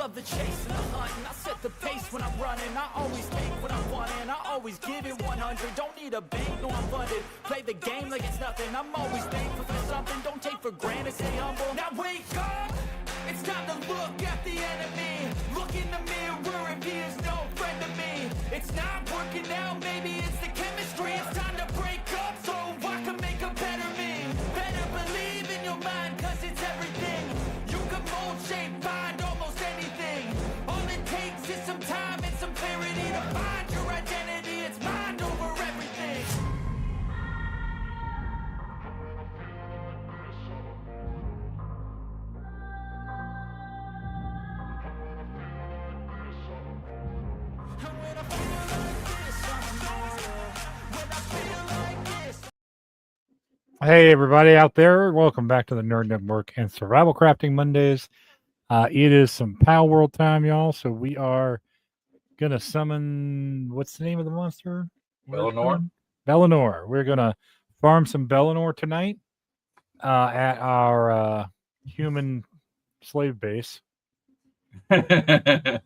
love the chase and the hunt, and I set the pace when I'm running. I always take what I want and I always give it 100. Don't need a bank, no I'm funded. Play the game like it's nothing. I'm always thankful for something. Don't take for granted, stay humble. Now wake up! It's time to look at the enemy. Look in the mirror if he is no friend to me. It's not working out, maybe it's the chemistry. It's time to break up so I can make a better me. Better believe in your mind, cause it's everything. You can mold, shape, find almost anything. All it takes is some time and some clarity to find your identity. It's mind over everything. Hey, everybody out there. Welcome back to the Nerd Network and Survival Crafting Mondays. It is some Palworld time, y'all. So we are going to summon, what's the name of the monster? Bellinor. Bellinor. We're going to farm some Bellinor tonight at our human slave base. Yeah,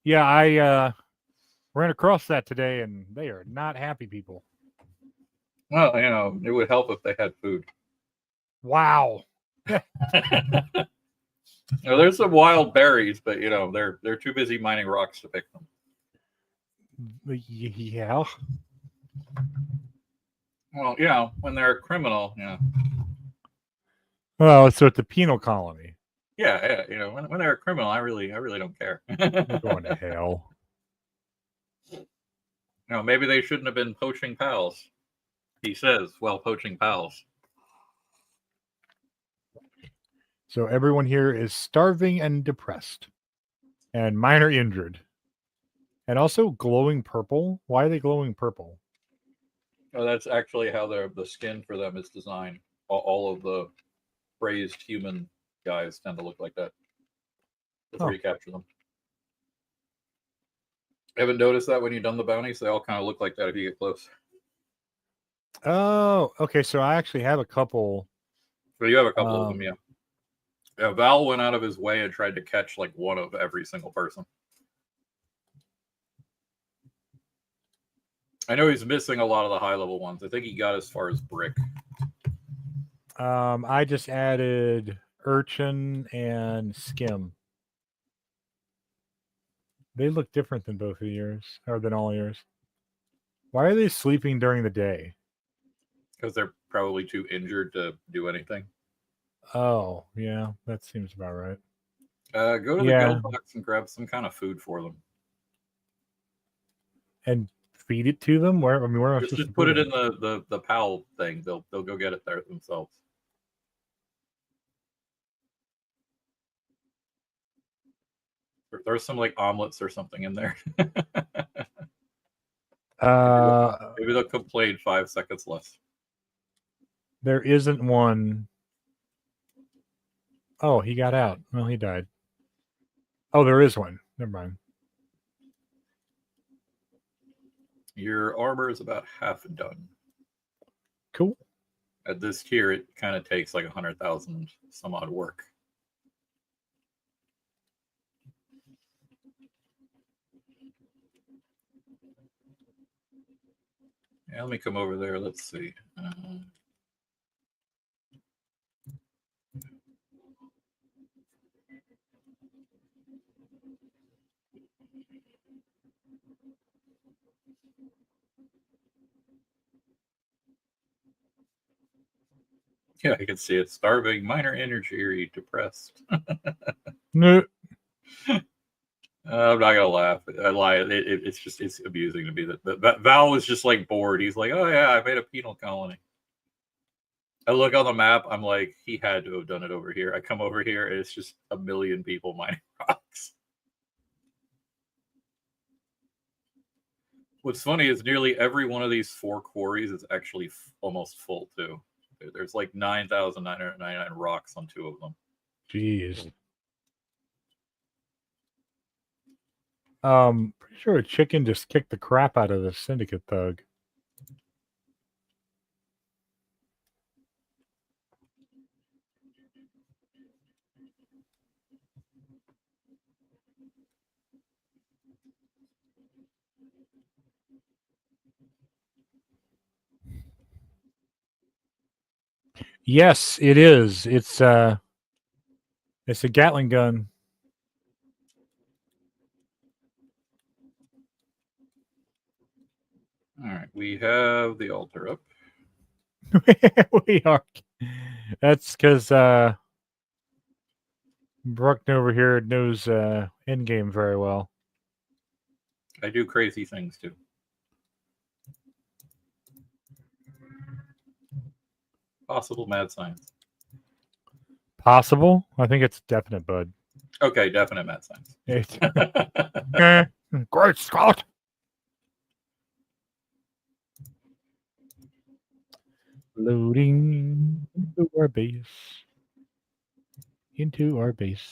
I ran across that today, and they are not happy people. Well, you know, it would help if they had food. Wow. You know, there's some wild berries, but you know, they're too busy mining rocks to pick them. Yeah. Well, you know, when they're a criminal, you know. Well, so it's a penal colony. Yeah, you know, when they're a criminal, I really don't care. You're going to hell. You know, maybe they shouldn't have been poaching pals. He says, while poaching pals. So everyone here is starving and depressed, and mine are injured, and also glowing purple. Why are they glowing purple? Oh, that's actually how the skin for them is designed. All of the braised human guys tend to look like that before you capture them. Haven't noticed that when you've done the bounties, they all kind of look like that if you get close. Oh, okay. So I actually have a couple. Well, you have a couple of them, yeah. Yeah, Val went out of his way and tried to catch like one of every single person. I know he's missing a lot of the high level ones. I think he got as far as brick. I just added urchin and skim. They look different than both of yours, or than all yours. Why are they sleeping during the day? Because they're probably too injured to do anything. Oh, yeah, that seems about right. Go to the guild box and grab some kind of food for them. And feed it to them? Where am I just put it in the PAL thing. They'll go get it there themselves. There's some like omelets or something in there. Maybe they'll complain 5 seconds less. There isn't one. Oh, he got out. Well, he died. Oh, there is one. Never mind. Your armor is about half done. Cool. At this tier, it kind of takes like 100,000 some odd work. Yeah, let me come over there. Let's see. Yeah, I can see it. Starving, minor energy, depressed. No. I'm not gonna laugh. I lie. It's amusing to me that Val was just like bored. He's like, oh yeah, I made a penal colony. I look on the map. I'm like, he had to have done it over here. I come over here, and it's just a million people mining rocks. What's funny is nearly every one of these 4 quarries is actually almost full too. There's like 9,999 rocks on 2 of them. Jeez. Pretty sure a chicken just kicked the crap out of the syndicate thug. Yes, it is. It's a Gatling gun. All right, we have the altar up. We are. That's because Bruckner over here knows Endgame very well. I do crazy things too. Possible mad science. Possible? I think it's definite, bud. Okay, definite mad science. Great Scott! Loading into our base. Into our base.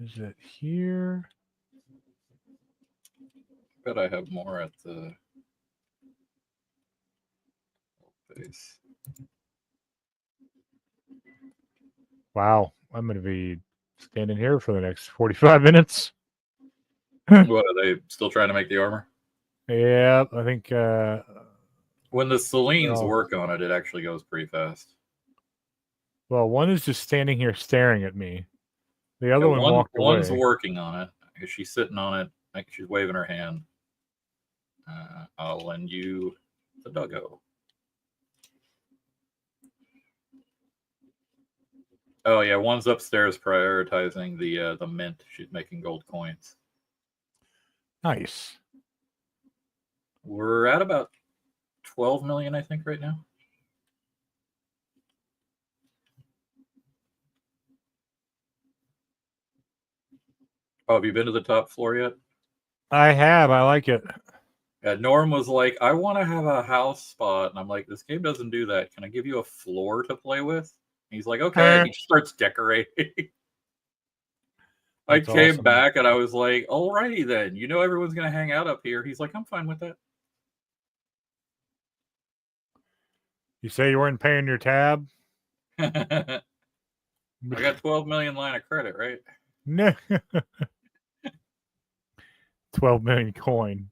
Is it here? Bet I have more at the base. Wow, I'm going to be standing here for the next 45 minutes. What are they still trying to make the armor? Yeah, I think. When the Selines well, work on it, it actually goes pretty fast. Well, one is just standing here staring at me. The other one walked one's away. working on it. She's sitting on it. Like she's waving her hand. I'll lend you the doggo. Oh yeah, one's upstairs prioritizing the mint. She's making gold coins. Nice. We're at about 12 million, I think, right now. Oh, have you been to the top floor yet? I have. I like it. Yeah, Norm was like, I want to have a house spot. And I'm like, this game doesn't do that. Can I give you a floor to play with? And he's like, okay. And he starts decorating. I came awesome. back and I was like, alrighty then. You know everyone's going to hang out up here. He's like, I'm fine with that. You say you weren't paying your tab? I got 12 million line of credit, right? No. 12 million coin.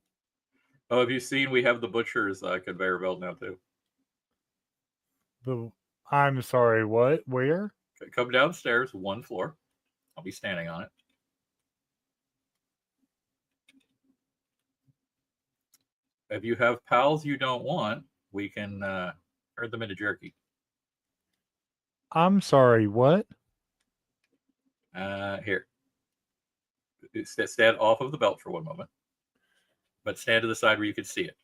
Oh, have you seen we have the butcher's conveyor belt now too? I'm sorry, what? Where? Come downstairs, one floor. I'll be standing on it. If you have pals you don't want, we can turn them into jerky. I'm sorry, what? Here. Stand off of the belt for one moment. But stand to the side where you can see it.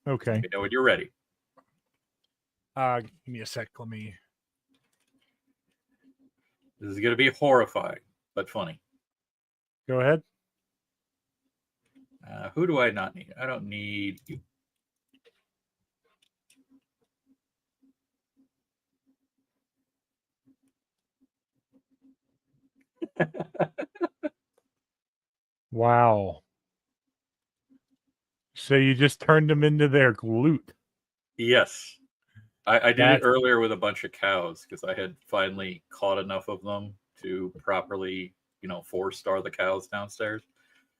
Okay. Let me know when you're ready. Give me a sec. Let me. This is going to be horrifying, but funny. Go ahead. Who do I not need? I don't need you. Wow. So you just turned them into their glute. Yes. I did it earlier with a bunch of cows because I had finally caught enough of them to properly, 4-star the cows downstairs.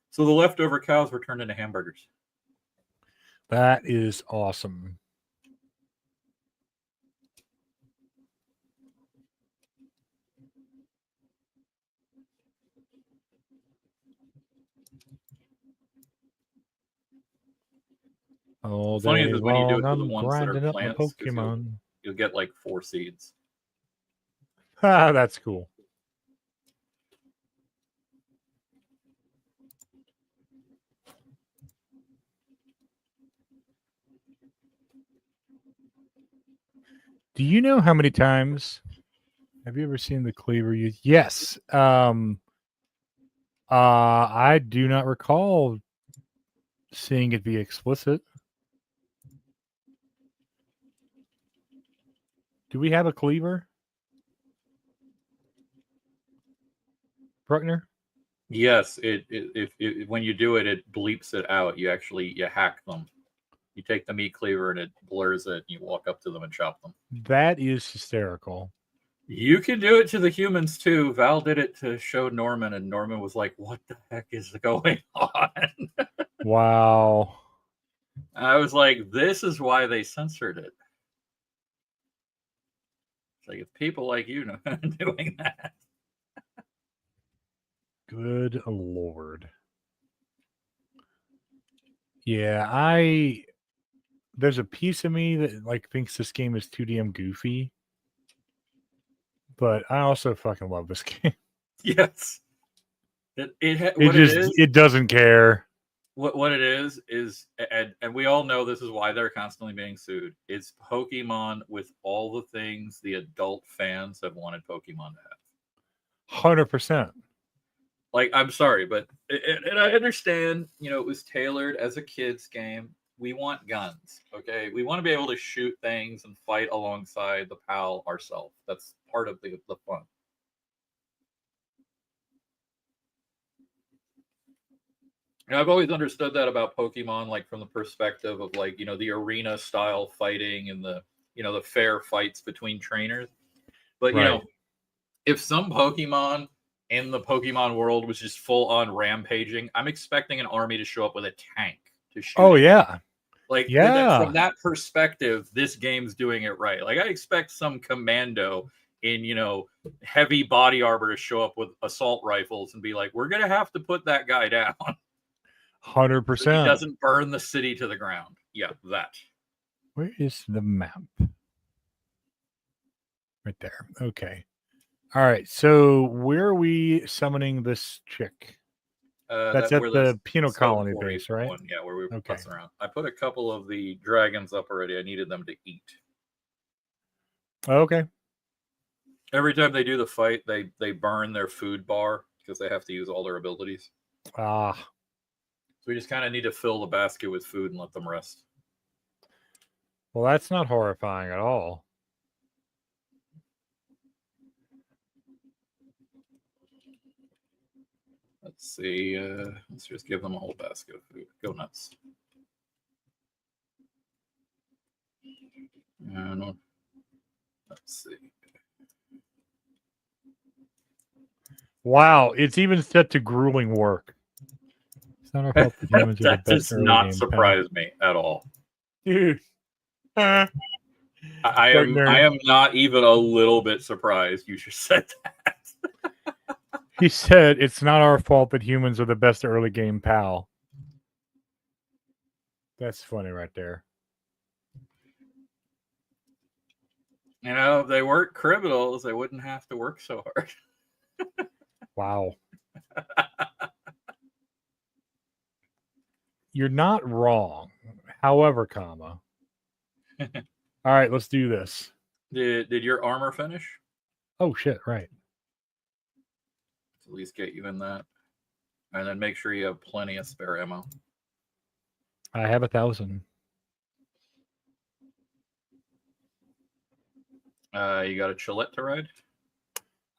So the leftover cows were turned into hamburgers. That is awesome. All What's funny day is when you do it long, to the I'm ones that are grinding up my plants, 'cause Pokemon. you'll get like 4 seeds. Ah, that's cool. Do you know how many times have you ever seen the cleaver used? Yes. I do not recall seeing it be explicit. Do we have a cleaver? Bruckner? Yes, if when you do it, it bleeps it out. You hack them. You take the meat cleaver and it blurs it, and you walk up to them and chop them. That is hysterical. You can do it to the humans too. Val did it to show Norman, and Norman was like, "What the heck is going on?" Wow. I was like, "This is why they censored it." It's like it's people like you doing that. Good Lord. Yeah, there's a piece of me that like thinks this game is too damn goofy. But I also fucking love this game. Yes. What it is, it doesn't care. what it is, and we all know this is why they're constantly being sued. It's Pokemon with all the things the adult fans have wanted Pokemon to have. 100%. Like, I'm sorry, but and I understand, it was tailored as a kids game. We want guns, okay? We want to be able to shoot things and fight alongside the pal ourselves. That's part of the fun. And I've always understood that about Pokemon, like from the perspective of like, the arena style fighting and the fair fights between trainers. But Right. if some Pokemon in the Pokemon world was just full on rampaging, I'm expecting an army to show up with a tank to shoot. Oh, yeah. Like, Yeah. from that perspective, this game's doing it right. Like, I expect some commando in, heavy body armor to show up with assault rifles and be like, we're going to have to put that guy down. 100%. So he doesn't burn the city to the ground. Yeah, that. Where is the map? Right there. Okay. All right. So where are we summoning this chick? That's at the penal colony base, right? One. Yeah, where we were putzing around. I put a couple of the dragons up already. I needed them to eat. Okay. Every time they do the fight, they burn their food bar because they have to use all their abilities. Ah. So we just kind of need to fill the basket with food and let them rest. Well, that's not horrifying at all. Let's see. Let's just give them a whole basket of food. Go nuts. And let's see. Wow, it's even set to grueling work. It's not our fault that humans are the That best does not surprise me at all. Dude. I am not even a little bit surprised you just said that. He said it's not our fault that humans are the best early game pal. That's funny right there. If they weren't criminals, they wouldn't have to work so hard. Wow. You're not wrong. However, comma. All right, let's do this. Did your armor finish? Oh, shit, right. At least get you in that. And then make sure you have plenty of spare ammo. I have 1,000. You got a Chillette to ride?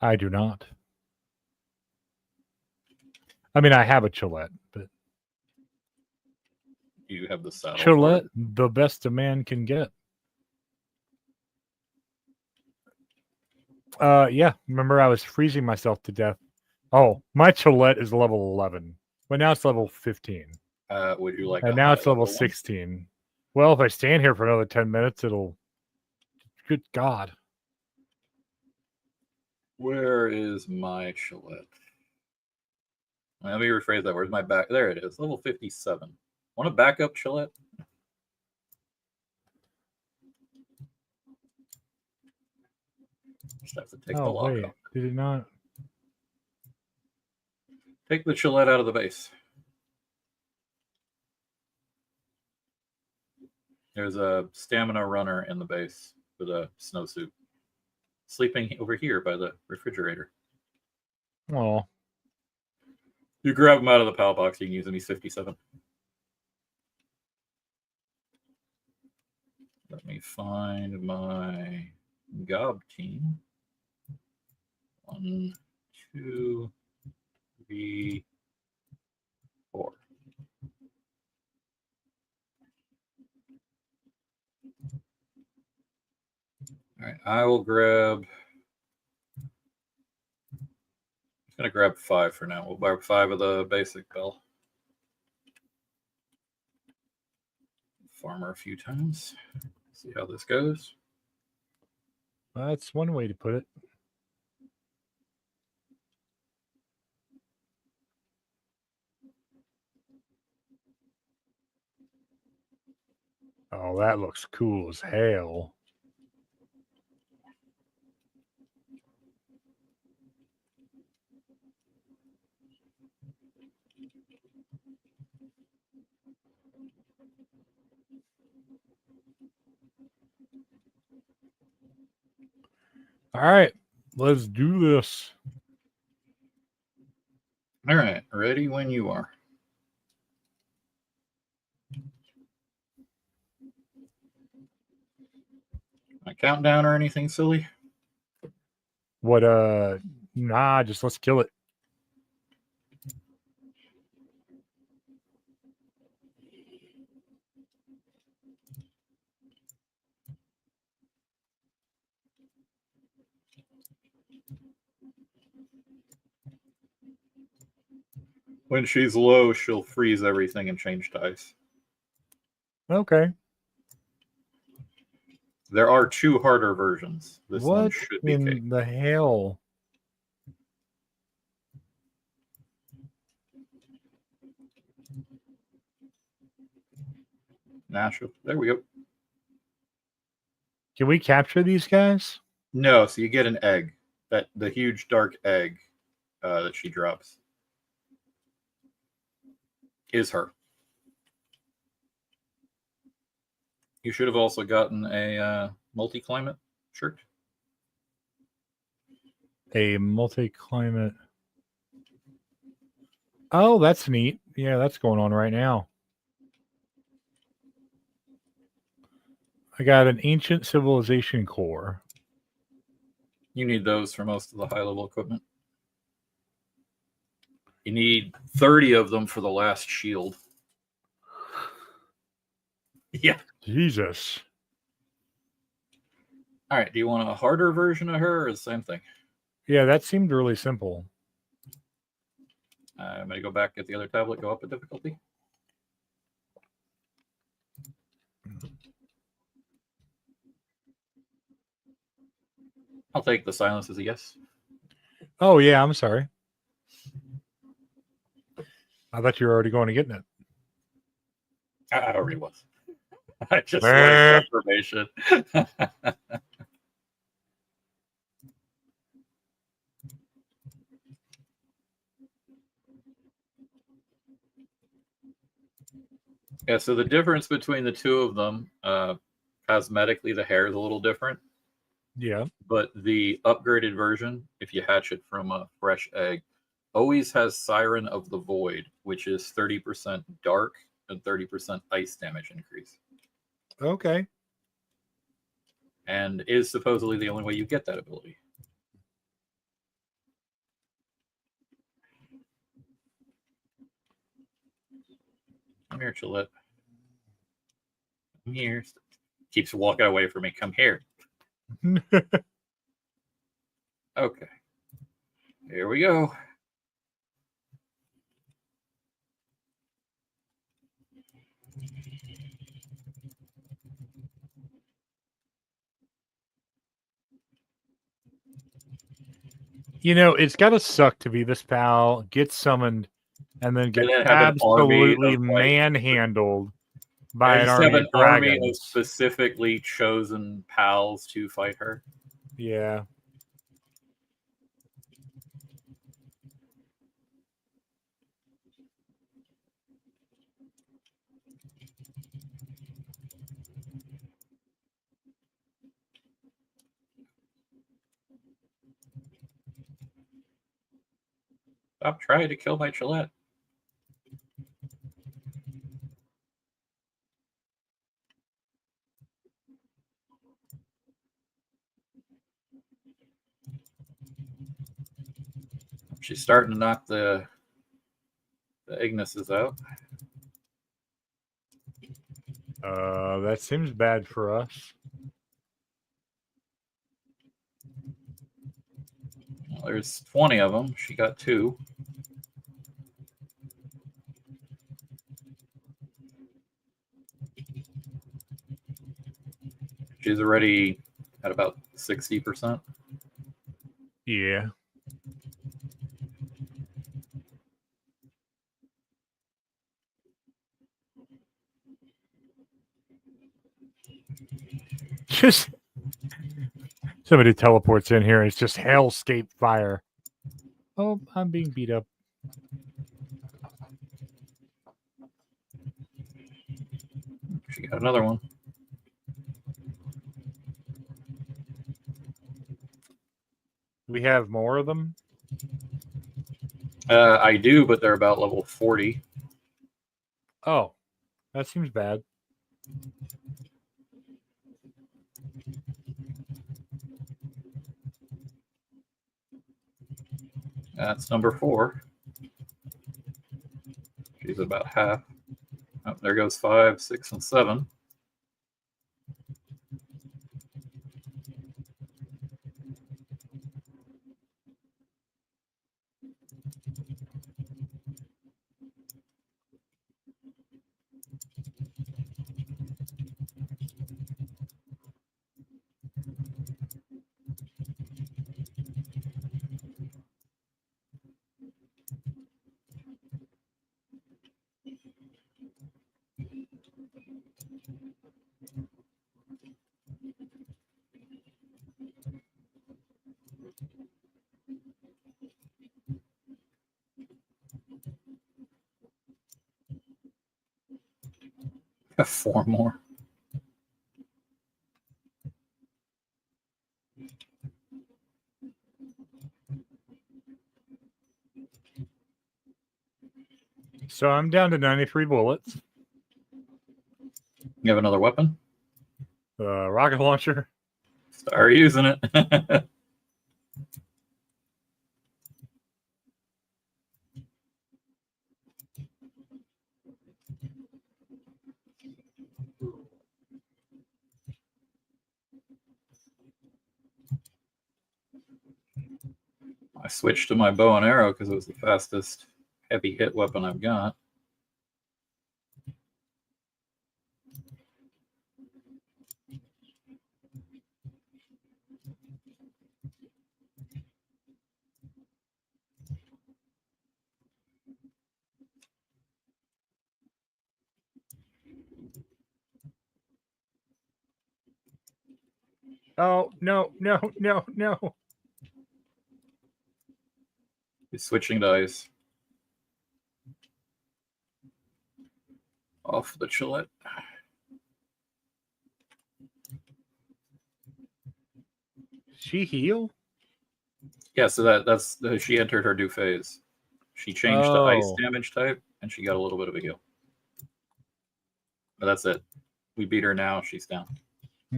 I do not. I mean, I have a Chillette, but You have the saddle. Chillette, the best a man can get. Yeah. Remember, I was freezing myself to death. Oh, my Chillette is level 11, but now it's level 15. Would you like? And now it's level 16. Well, if I stand here for another 10 minutes, it'll. Good God. Where is my Chillette? Let me rephrase that. Where's my back? There it is. Level 57. Want a backup Chillette? Just have to take the lock off. Did it not? Take the Chillette out of the base. There's a stamina runner in the base with a snowsuit. Sleeping over here by the refrigerator. Oh. You grab him out of the PAL box, you can use him. He's 57. Let me find my gob team. 1, 2, 3, 4. All right, I will grab Gonna grab 5 for now. We'll buy 5 of the basic bell. Farmer a few times. See how this goes. That's one way to put it. Oh, that looks cool as hell. All right, let's do this. All right, ready when you are. A countdown or anything silly? What? Nah, just let's kill it. When she's low, she'll freeze everything and change to ice. Okay. There are 2 harder versions. This one What should be in cake. the hell? Nashville. There we go. Can we capture these guys? No, so you get an egg. That the huge dark egg that she drops is her. You should have also gotten a multi-climate shirt. A multi-climate. Oh, that's neat. Yeah, that's going on right now. I got an ancient civilization core. You need those for most of the high-level equipment. You need 30 of them for the last shield. Yeah. Jesus. All right. Do you want a harder version of her or the same thing? Yeah, that seemed really simple. I'm going to go back, get the other tablet, go up a difficulty. I'll take the silence as a yes. Oh, yeah, I'm sorry. I thought you were already going to get it. I already was. I just wanted confirmation. Yeah, so the difference between the 2 of them, cosmetically, the hair is a little different. Yeah. But the upgraded version, if you hatch it from a fresh egg, always has Siren of the Void, which is 30% dark and 30% ice damage increase. Okay. And is supposedly the only way you get that ability. Come here, Gillette. Come here. Keeps walking away from me. Come here. Okay. Here we go. You know, it's got to suck to be this pal, get summoned, and then get then have an army absolutely of, like, manhandled by I an just army have of an army of dragons. specifically chosen pals to fight her. Yeah. Stop trying to kill my Gillette. She's starting to knock the Ignises out. That seems bad for us. Well, there's 20 of them. She got 2. She's already at about 60%. Yeah. Just somebody teleports in here and it's just hellscape fire. Oh, I'm being beat up. She got another one. We have more of them. I do, but they're about level 40. Oh, that seems bad. That's number 4. She's about half. Oh, there goes 5, 6, and 7. Got 4 more. So I'm down to 93 bullets. You have another weapon? Rocket launcher. Start using it. I switched to my bow and arrow because it was the fastest heavy hit weapon I've got. Oh, no, no, no, no. He's switching dice. Off the Chillette. She heal? Yeah, so that's she entered her new phase. She changed to ice damage type, and she got a little bit of a heal. But that's it. We beat her now. She's down.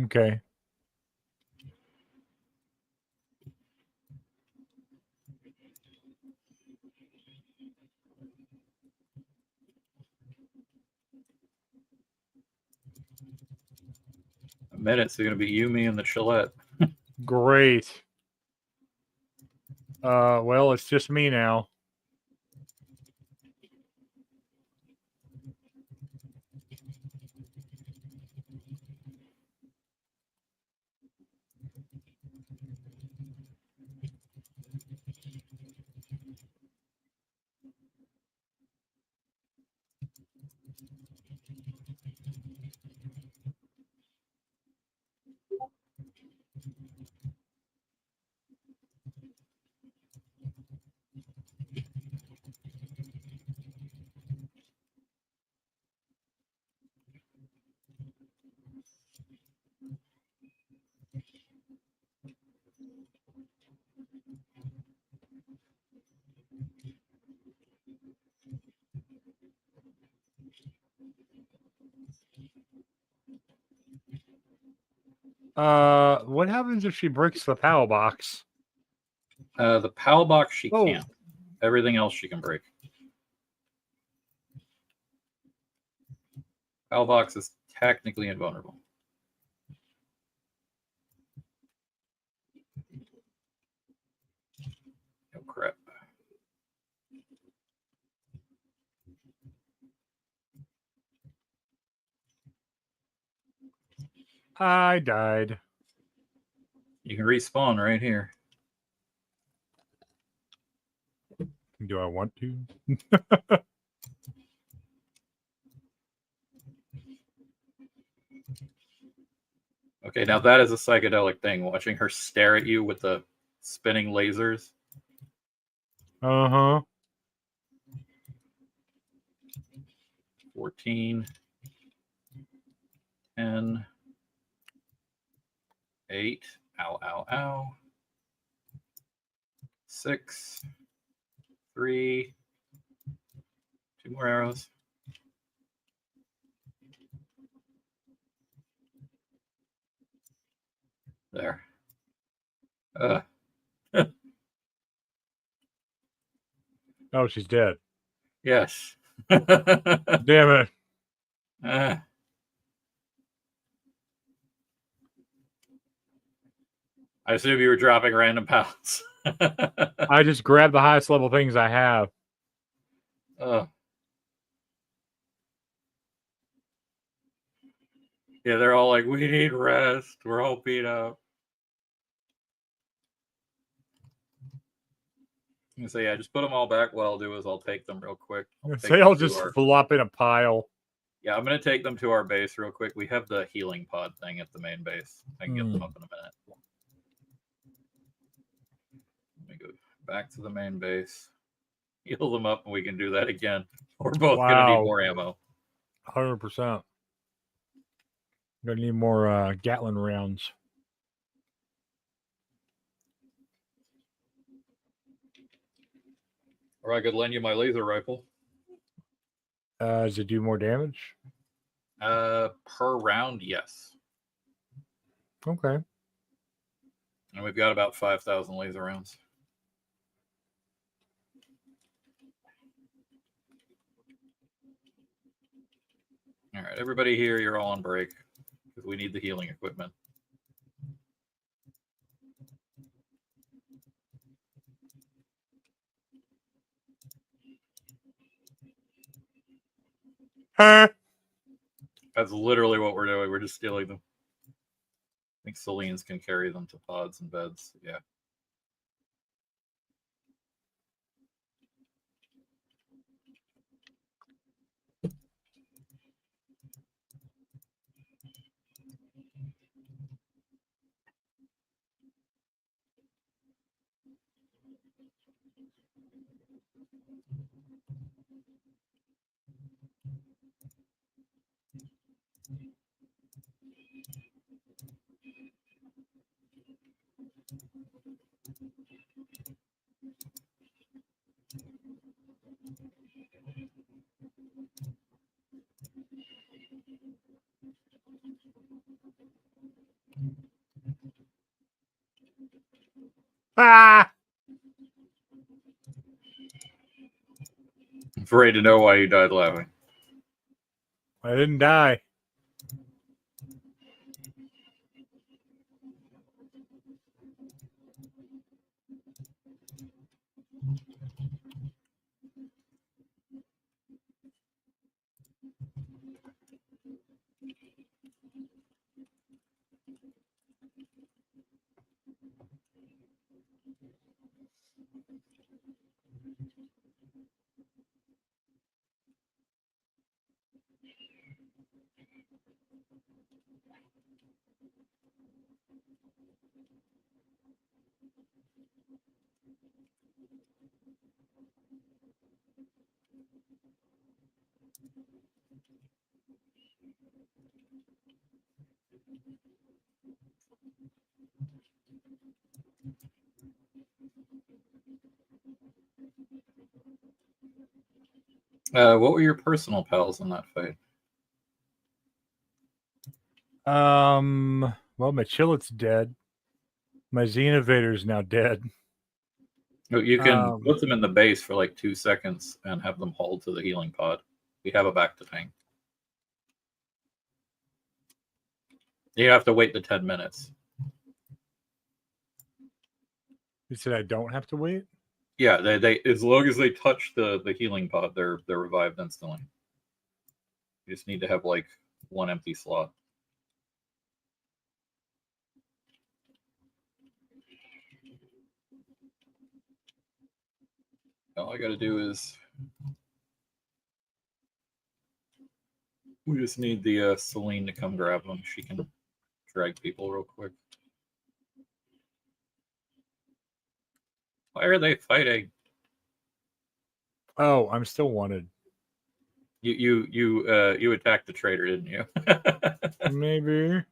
Okay. A minute, so you're gonna be you, me, and the Chillette. Great. Well, it's just me now. What happens if she breaks the PAL box? The PAL box she Oh. can't. Everything else she can break. PAL box is technically invulnerable. I died. You can respawn right here. Do I want to? Okay, now that is a psychedelic thing. Watching her stare at you with the spinning lasers. Uh-huh. 14, 10, 8, ow, ow, ow. 6, 3, 2 more arrows. There. Oh, she's dead. Yes. Damn it. I assume you were dropping random pounds. I just grabbed the highest level things I have. Yeah, they're all like, we need rest. We're all beat up. So yeah, just put them all back. What I'll do is I'll take them real quick. They'll just flop in a pile. Yeah, I'm going to take them to our base real quick. We have the healing pod thing at the main base. I can get them up in a minute. Let me go back to the main base. Heal them up, and we can do that again. We're both going to need more ammo. 100%. Gonna need more Gatlin rounds. Or I could lend you my laser rifle. Does it do more damage? Per round, yes. Okay. And we've got about 5,000 laser rounds. All right, everybody here, you're all on break because we need the healing equipment. Huh? That's literally what we're doing. We're just stealing them. I think Selines can carry them to pods and beds. Yeah. Ah! I'm afraid to know why you died laughing. I didn't die. What were your personal pals in that fight? Well, my Chillet's dead. My Xenovator's now dead. You can put them in the base for like 2 seconds and have them hauled to the healing pod. We have a back to tank. You have to wait the 10 minutes. You said I don't have to wait? Yeah, they as long as they touch the healing pod, they're revived instantly. You just need to have like one empty slot. All I got to do is we just need the Celine to come grab them. She can drag people real quick. Why are they fighting? Oh, I'm still wanted. You attacked the traitor, didn't you? Maybe.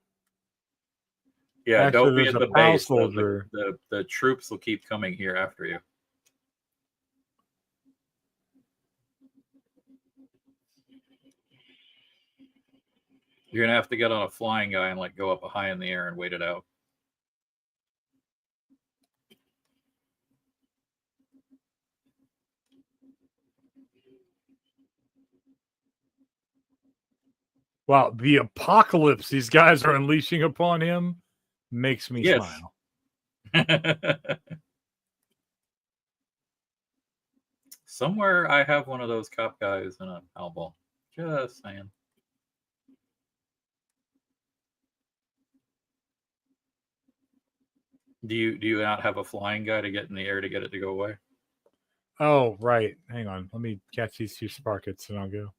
Yeah, Actually, don't be there's at a the PAL base. soldier. The troops will keep coming here after you. You're gonna have to get on a flying guy and like go up high in the air and wait it out. Wow, the apocalypse these guys are unleashing upon him makes me smile. Somewhere I have one of those cop guys in an album. Just saying. Do you not have a flying guy to get in the air to get it to go away? Oh, right. Hang on. Let me catch these two sparkets and I'll go.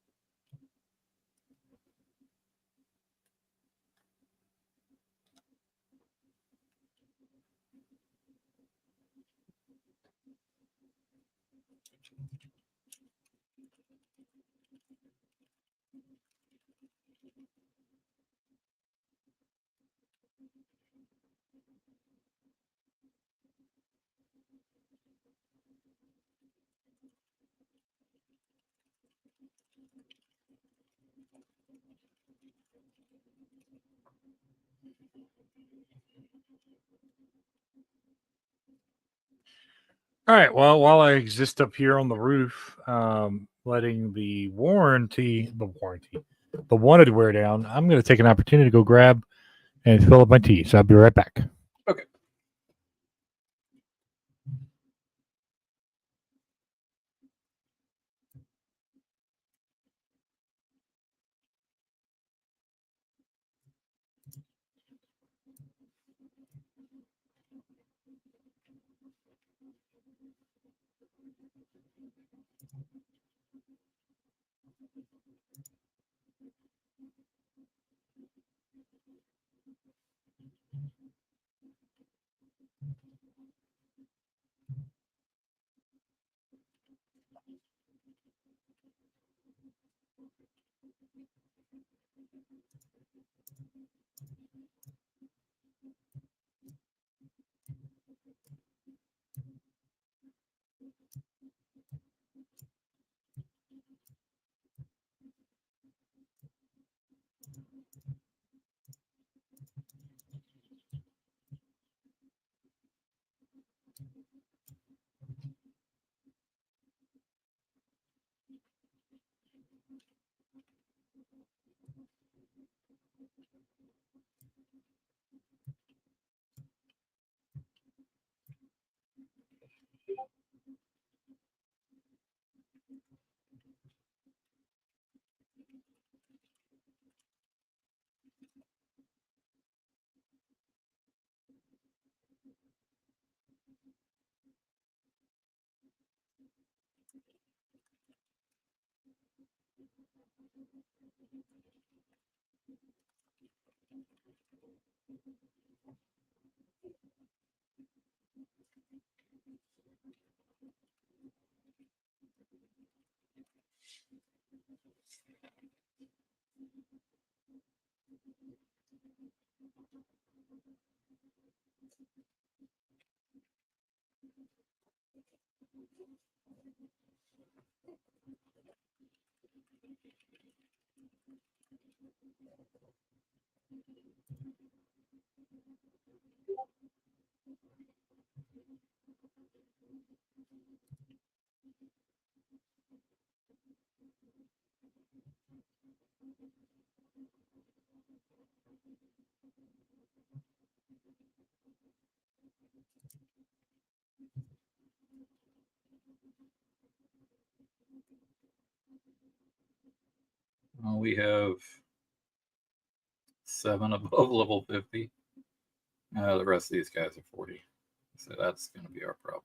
All right. Well, while I exist up here on the roof, letting the wanted wear down, I'm going to take an opportunity to go grab and fill up my tea. So I'll be right back. Okay. We have 7 above level 50. The rest of these guys are 40. So that's going to be our problem.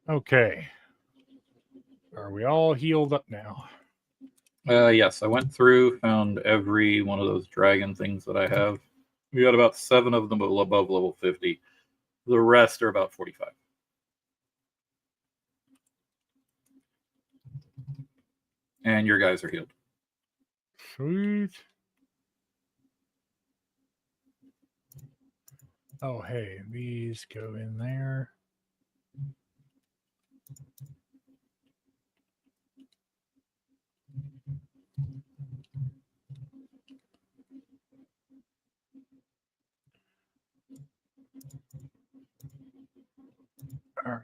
Okay. Are we all healed up now? Yes, I went through, found every one of those dragon things that I have. We got about 7 of them above level 50. The rest are about 45. And your guys are healed. Sweet. Oh, hey, these go in there. All right.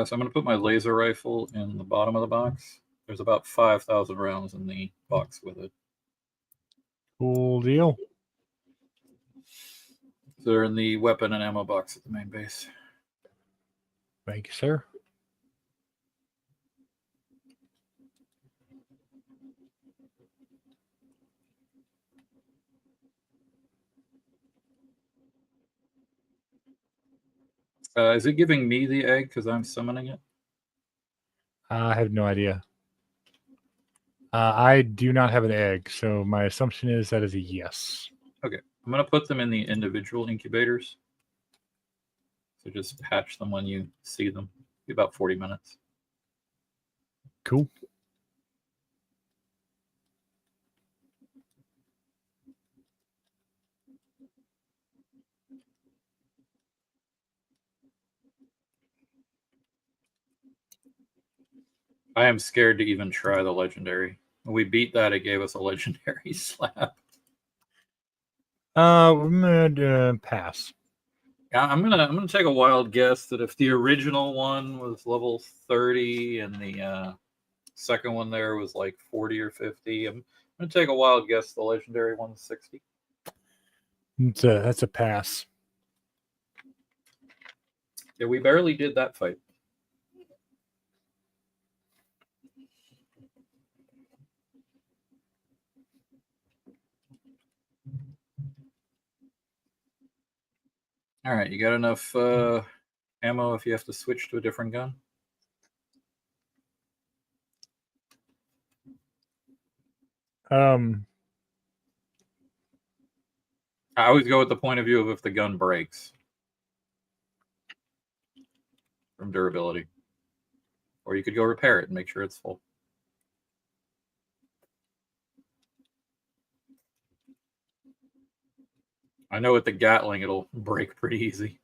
So I'm going to put my laser rifle in the bottom of the box. There's about 5,000 rounds in the box with it. Cool deal. So they're in the weapon and ammo box at the main base. Thank you, sir. Is it giving me the egg because I'm summoning it? I have no idea. I do not have an egg, so my assumption is that is a yes. Okay. I'm going to put them in the individual incubators. So just patch them when you see them. Be about 40 minutes. Cool. I am scared to even try the legendary. When we beat that, it gave us a legendary slap. I'm gonna pass. Yeah, I'm gonna take a wild guess that if the original one was level 30 and the Second one there was like 40 or 50. I'm gonna take a wild guess. The legendary one's 60. That's a pass. Yeah, we barely did that fight. All right, you got enough ammo if you have to switch to a different gun? I always go with the point of view of if the gun breaks from durability. Or you could go repair it and make sure it's full. I know with the Gatling, it'll break pretty easy.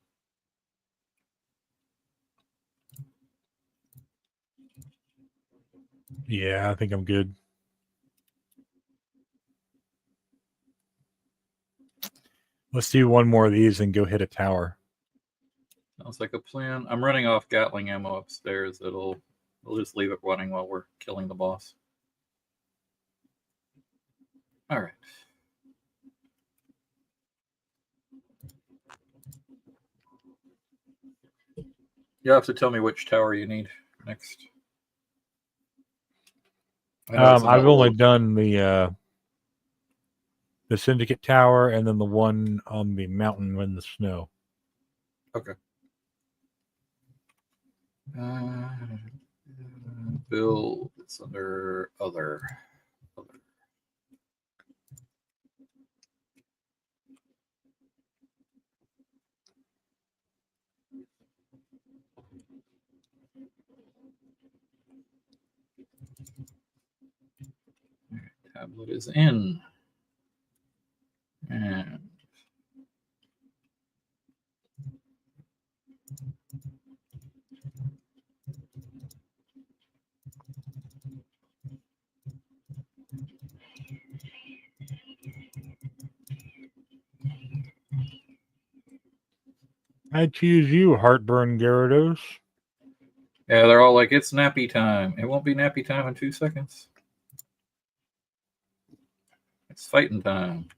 Yeah, I think I'm good. Let's do one more of these and go hit a tower. Sounds like a plan. I'm running off Gatling ammo upstairs. We'll just leave it running while we're killing the boss. All right. You'll have to tell me which tower you need next. I've only done the Syndicate Tower and then the one on the mountain in the snow. Okay. Bill, it's under other. Tablet is in. And I choose you, Heartburn Gyarados. yeah, they're all like, it's nappy time. It won't be nappy time in 2 seconds. It's fighting time.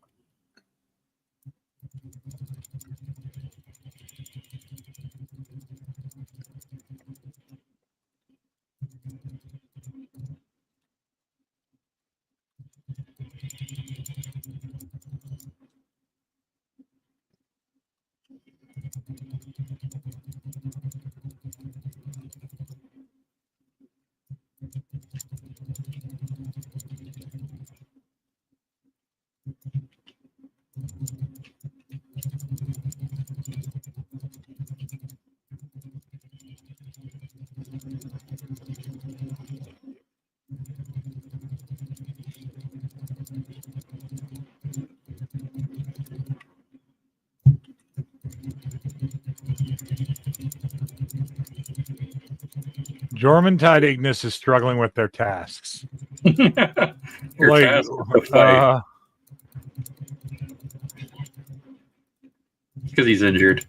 Jormuntide Ignis is struggling with their tasks. Your Like, task is to fight. Because he's injured.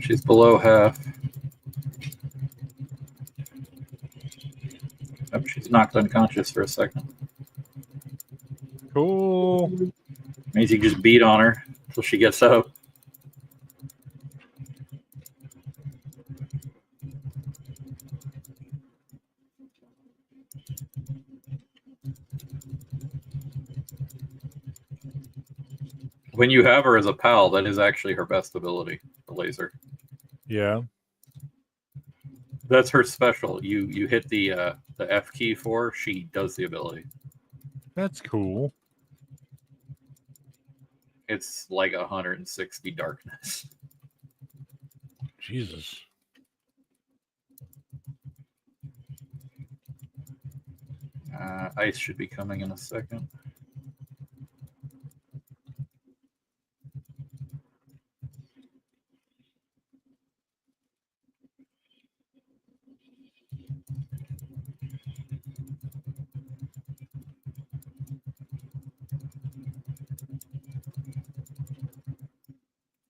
She's below half. Oh, she's knocked unconscious for a second. Cool. Means you just beat on her until she gets up. When you have her as a pal, that is actually her best ability, the laser. Yeah. That's her special. You hit the F key for her, she does the ability. That's cool. It's like 160 darkness. Jesus. Ice should be coming in a second.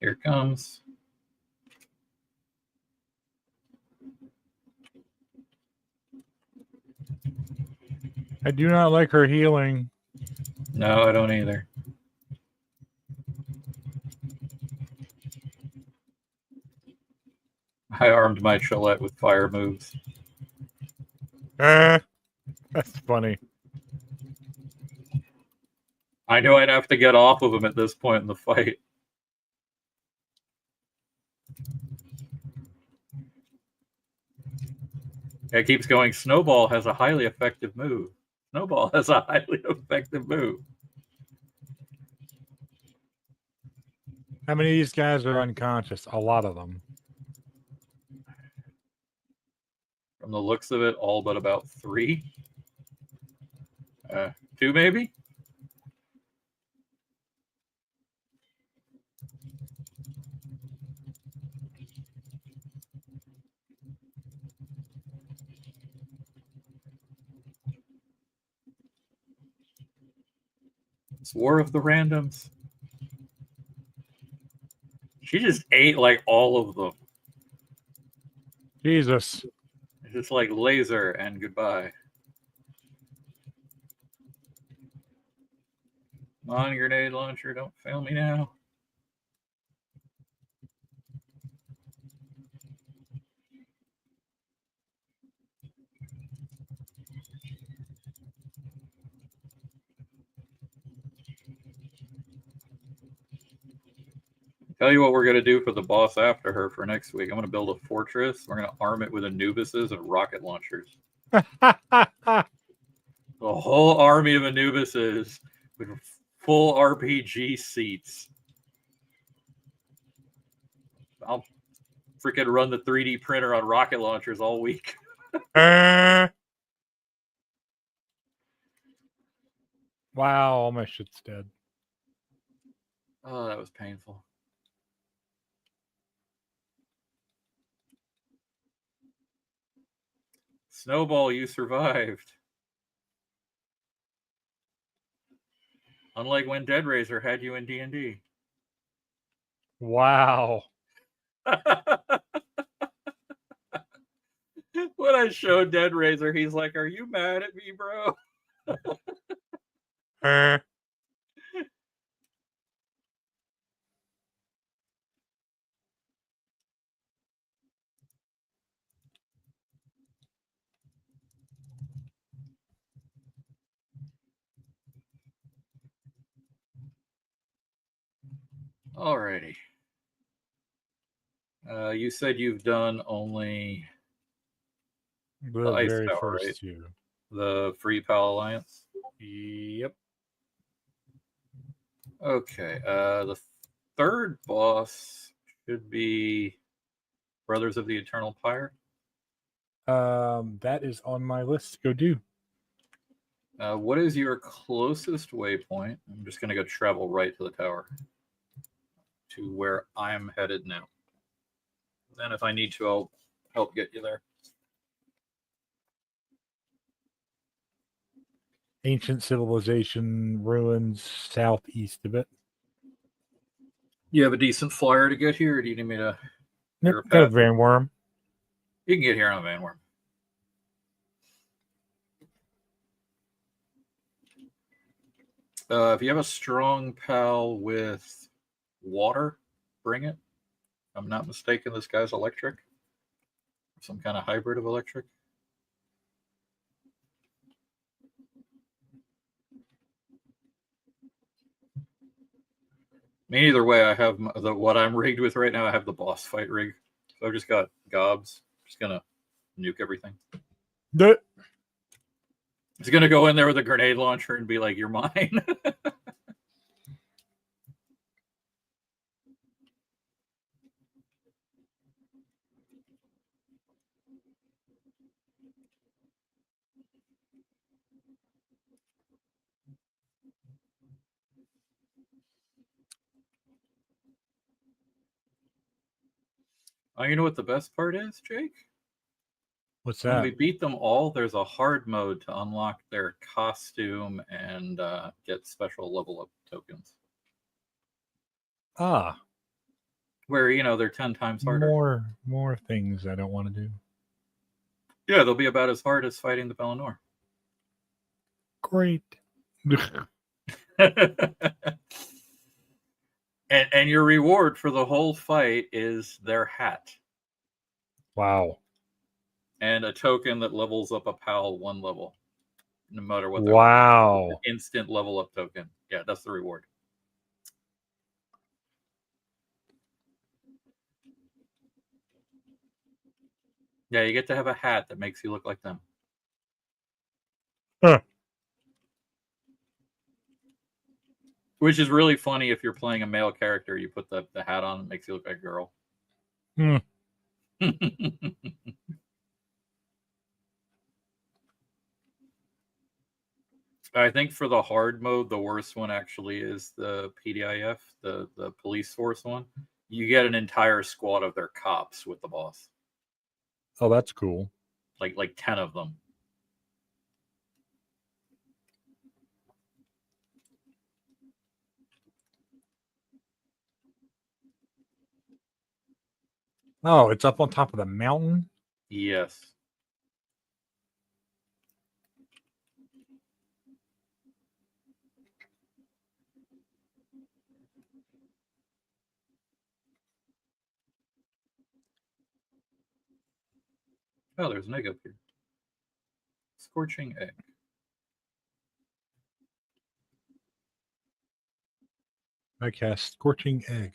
Here it comes. I do not like her healing. No, I don't either. I armed my Chillette with fire moves. That's funny. I knew I'd have to get off of him at this point in the fight. It keeps going. Snowball has a highly effective move. Snowball has a highly effective move. How many of these guys are unconscious? A lot of them. From the looks of it, all but about 3. 2 maybe? It's War of the Randoms. She just ate like all of them. Jesus. It's just like laser and goodbye. Come on, grenade launcher, don't fail me now. Tell you what we're going to do for the boss after her for next week. I'm going to build a fortress. We're going to arm it with Anubises and rocket launchers. The whole army of Anubises with full RPG seats. I'll freaking run the 3D printer on rocket launchers all week. Wow, all my shit's dead. Oh, that was painful. Snowball, you survived. Unlike when Dead Razor had you in D&D. Wow. When I showed Dead Razor, he's like, "Are you mad at me, bro?" Alrighty. You said you've done only The Ice very Tower, first right? two. The Free Pal Alliance. Yep. Okay. The third boss should be Brothers of the Eternal Pyre. That is on my list to go do. What is your closest waypoint? I'm just going to go travel right to the tower, to where I'm headed now. Then if I need to, I'll help get you there. Ancient civilization ruins southeast of it. You have a decent flyer to get here, or do you need me to? Yep, got a Van Worm. You can get here on a Van Worm. If you have a strong pal with water, bring it. If I'm not mistaken, this guy's electric. Some kind of hybrid of electric. mean, either way, I have what I'm rigged with right now. I have the boss fight rig. So I've just got gobs. Just gonna nuke everything. He's gonna go in there with a grenade launcher and be like, "You're mine." Oh, you know what the best part is, Jake? What's When that? we beat them all, there's a hard mode to unlock their costume and get special level up tokens. Ah, Where they're 10 times harder. more things I don't want to do. Yeah, they'll be about as hard as fighting the Bellinor. Great. and your reward for the whole fight is their hat. Wow. And a token that levels up a PAL 1 level. No matter what. Wow. Instant level up token. Yeah, that's the reward. Yeah, you get to have a hat that makes you look like them. Huh. Which is really funny if you're playing a male character. You put the hat on, it makes you look like a girl. Hmm. I think for the hard mode, the worst one actually is the PDIF, the police force one. You get an entire squad of their cops with the boss. Oh, that's cool. Like 10 of them. Oh, it's up on top of the mountain? Yes. Oh, there's an egg up here. Scorching egg. I cast Scorching Egg.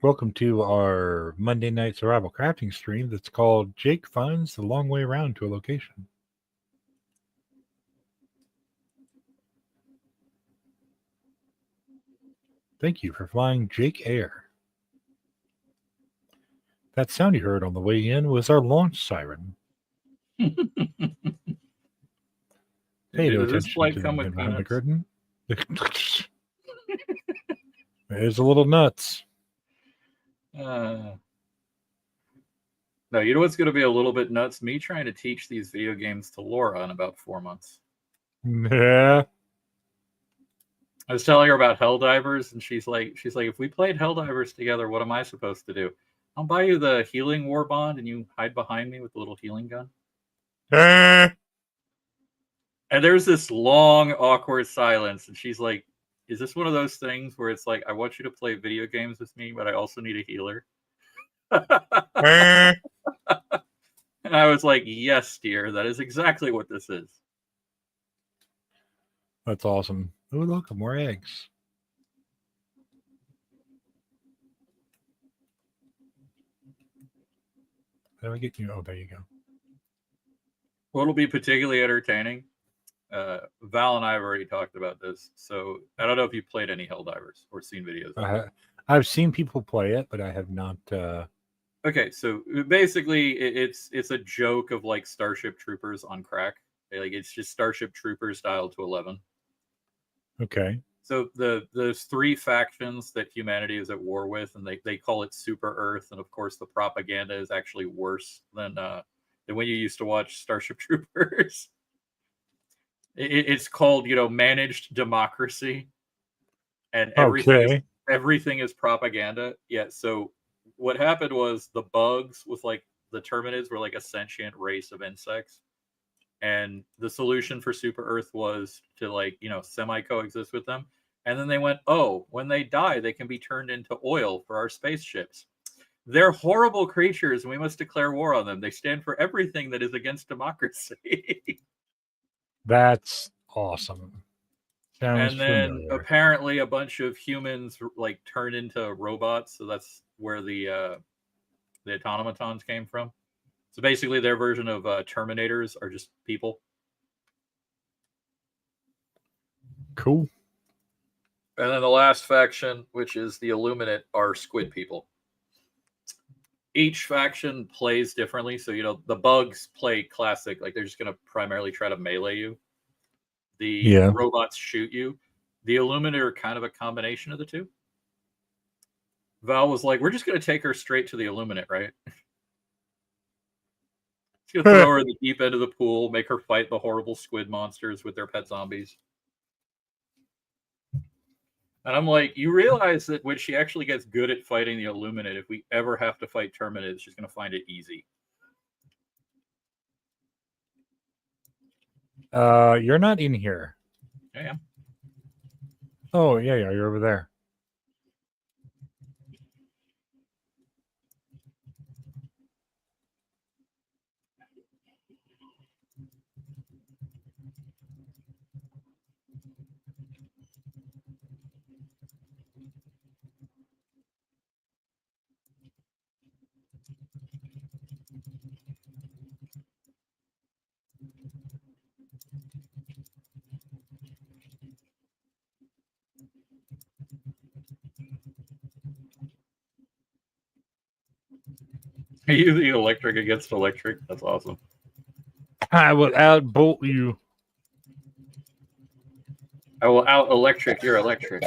Welcome to our Monday night survival crafting stream that's called Jake Finds the Long Way Around to a Location. Thank you for flying Jake Air. That sound you heard on the way in was our launch siren. Pay no Does this attention flight to the come man with behind the peanuts? curtain. It's a little nuts. No, you know what's going to be a little bit nuts? Me trying to teach these video games to Laura in about 4 months. Yeah. I was telling her about Helldivers, and she's like, if we played Helldivers together, what am I supposed to do? I'll buy you the healing war bond, and you hide behind me with the little healing gun. And there's this long, awkward silence, and she's like, is this one of those things where it's like, I want you to play video games with me, but I also need a healer? And I was like, yes, dear, that is exactly what this is. That's awesome. Oh, look, more eggs. How do I get you? Oh, there you go. What'll be particularly entertaining, Val and I have already talked about this, so I don't know if you've played any Helldivers or seen videos. I've seen people play it, but I have not. Okay, so basically, it's a joke of like Starship Troopers on crack. Like it's just Starship Troopers dialed to 11. Okay. So there's 3 factions that humanity is at war with, and they call it Super Earth, and of course the propaganda is actually worse than when you used to watch Starship Troopers. It's called managed democracy, and everything is propaganda. Yeah. So what happened was the bugs with like the Terminids were like a sentient race of insects. And the solution for Super Earth was to semi coexist with them. And then they went, oh, when they die, they can be turned into oil for our spaceships. They're horrible creatures, and we must declare war on them. They stand for everything that is against democracy. That's awesome. Sounds And then familiar. apparently a bunch of humans like turn into robots, so that's where the automatons came from. So basically, their version of Terminators are just people. Cool. And then the last faction, which is the Illuminate, are squid people. Each faction plays differently. So, the bugs play classic. Like, they're just going to primarily try to melee you. The robots shoot you. The Illuminate are kind of a combination of the two. Val was like, we're just going to take her straight to the Illuminate, right? Just going to throw her in the deep end of the pool, make her fight the horrible squid monsters with their pet zombies. And I'm like, you realize that when she actually gets good at fighting the Illuminate, if we ever have to fight Terminates, she's going to find it easy. You're not in here. Yeah. Oh, yeah, you're over there. Are you the electric against electric? That's awesome. I will outbolt you. I will out electric your electric.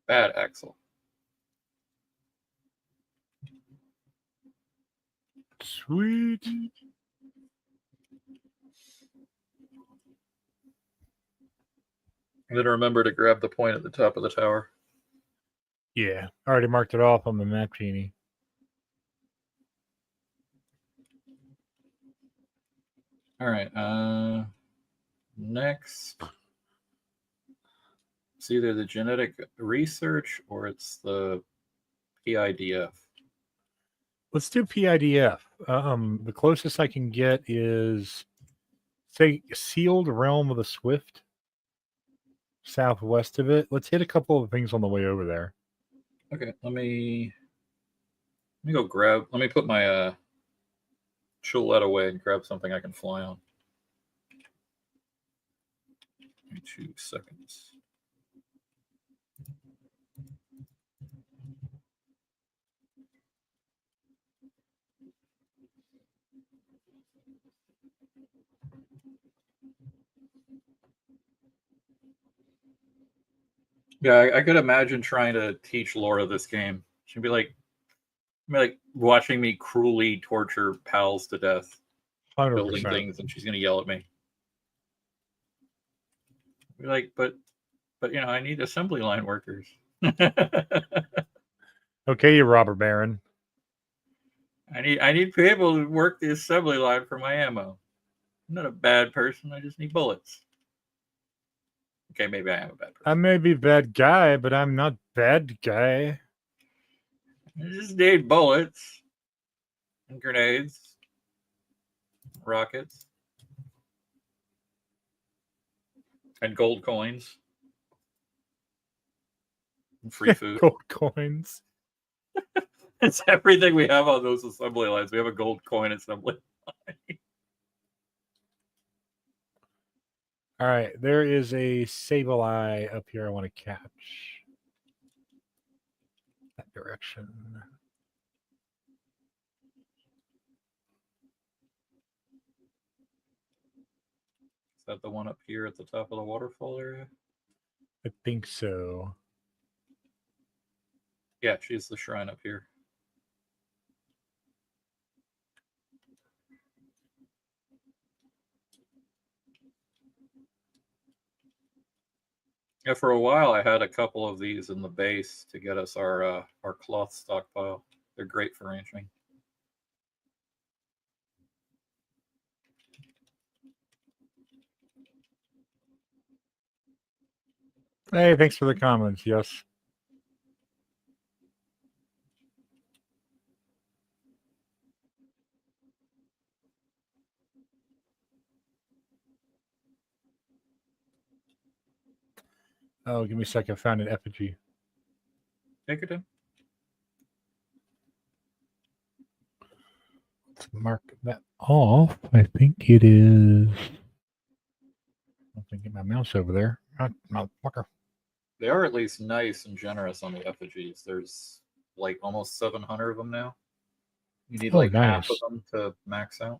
Bad Axel. Sweet. And then remember to grab the point at the top of the tower. Yeah, I already marked it off on the map, Genie. All right. Next, it's either the genetic research or it's the PIDF. Let's do PIDF. The closest I can get is, say, Sealed Realm of the Swift. Southwest of it. Let's hit a couple of things on the way over there. Okay, let me go grab. Let me put my Chulette away and grab something I can fly on. 2 seconds. Yeah, I could imagine trying to teach Laura this game. She'd be like watching me cruelly torture pals to death, 100%. building things, and she's gonna yell at me. Be like, but I need assembly line workers. Okay, you robber baron. I need people to work the assembly line for my ammo. I'm not a bad person. I just need bullets. Okay, maybe I am a bad person. I may be bad guy, but I'm not bad guy. I just need bullets and grenades, rockets, and gold coins. And free food. Gold coins. It's everything we have on those assembly lines. We have a gold coin assembly line. All right, there is a Sableye up here I want to catch. That direction. Is that the one up here at the top of the waterfall area? I think so. Yeah, she's the shrine up here. Yeah, for a while I had a couple of these in the base to get us our cloth stockpile. They're great for ranching. Hey, thanks for the comments. Yes. Oh, give me a second. I found an effigy. Take your time. Let's mark that off. I think it is. I can get my mouse over there. Motherfucker. They are at least nice and generous on the effigies. There's like almost 700 of them now. You need like half of nice. them to max out.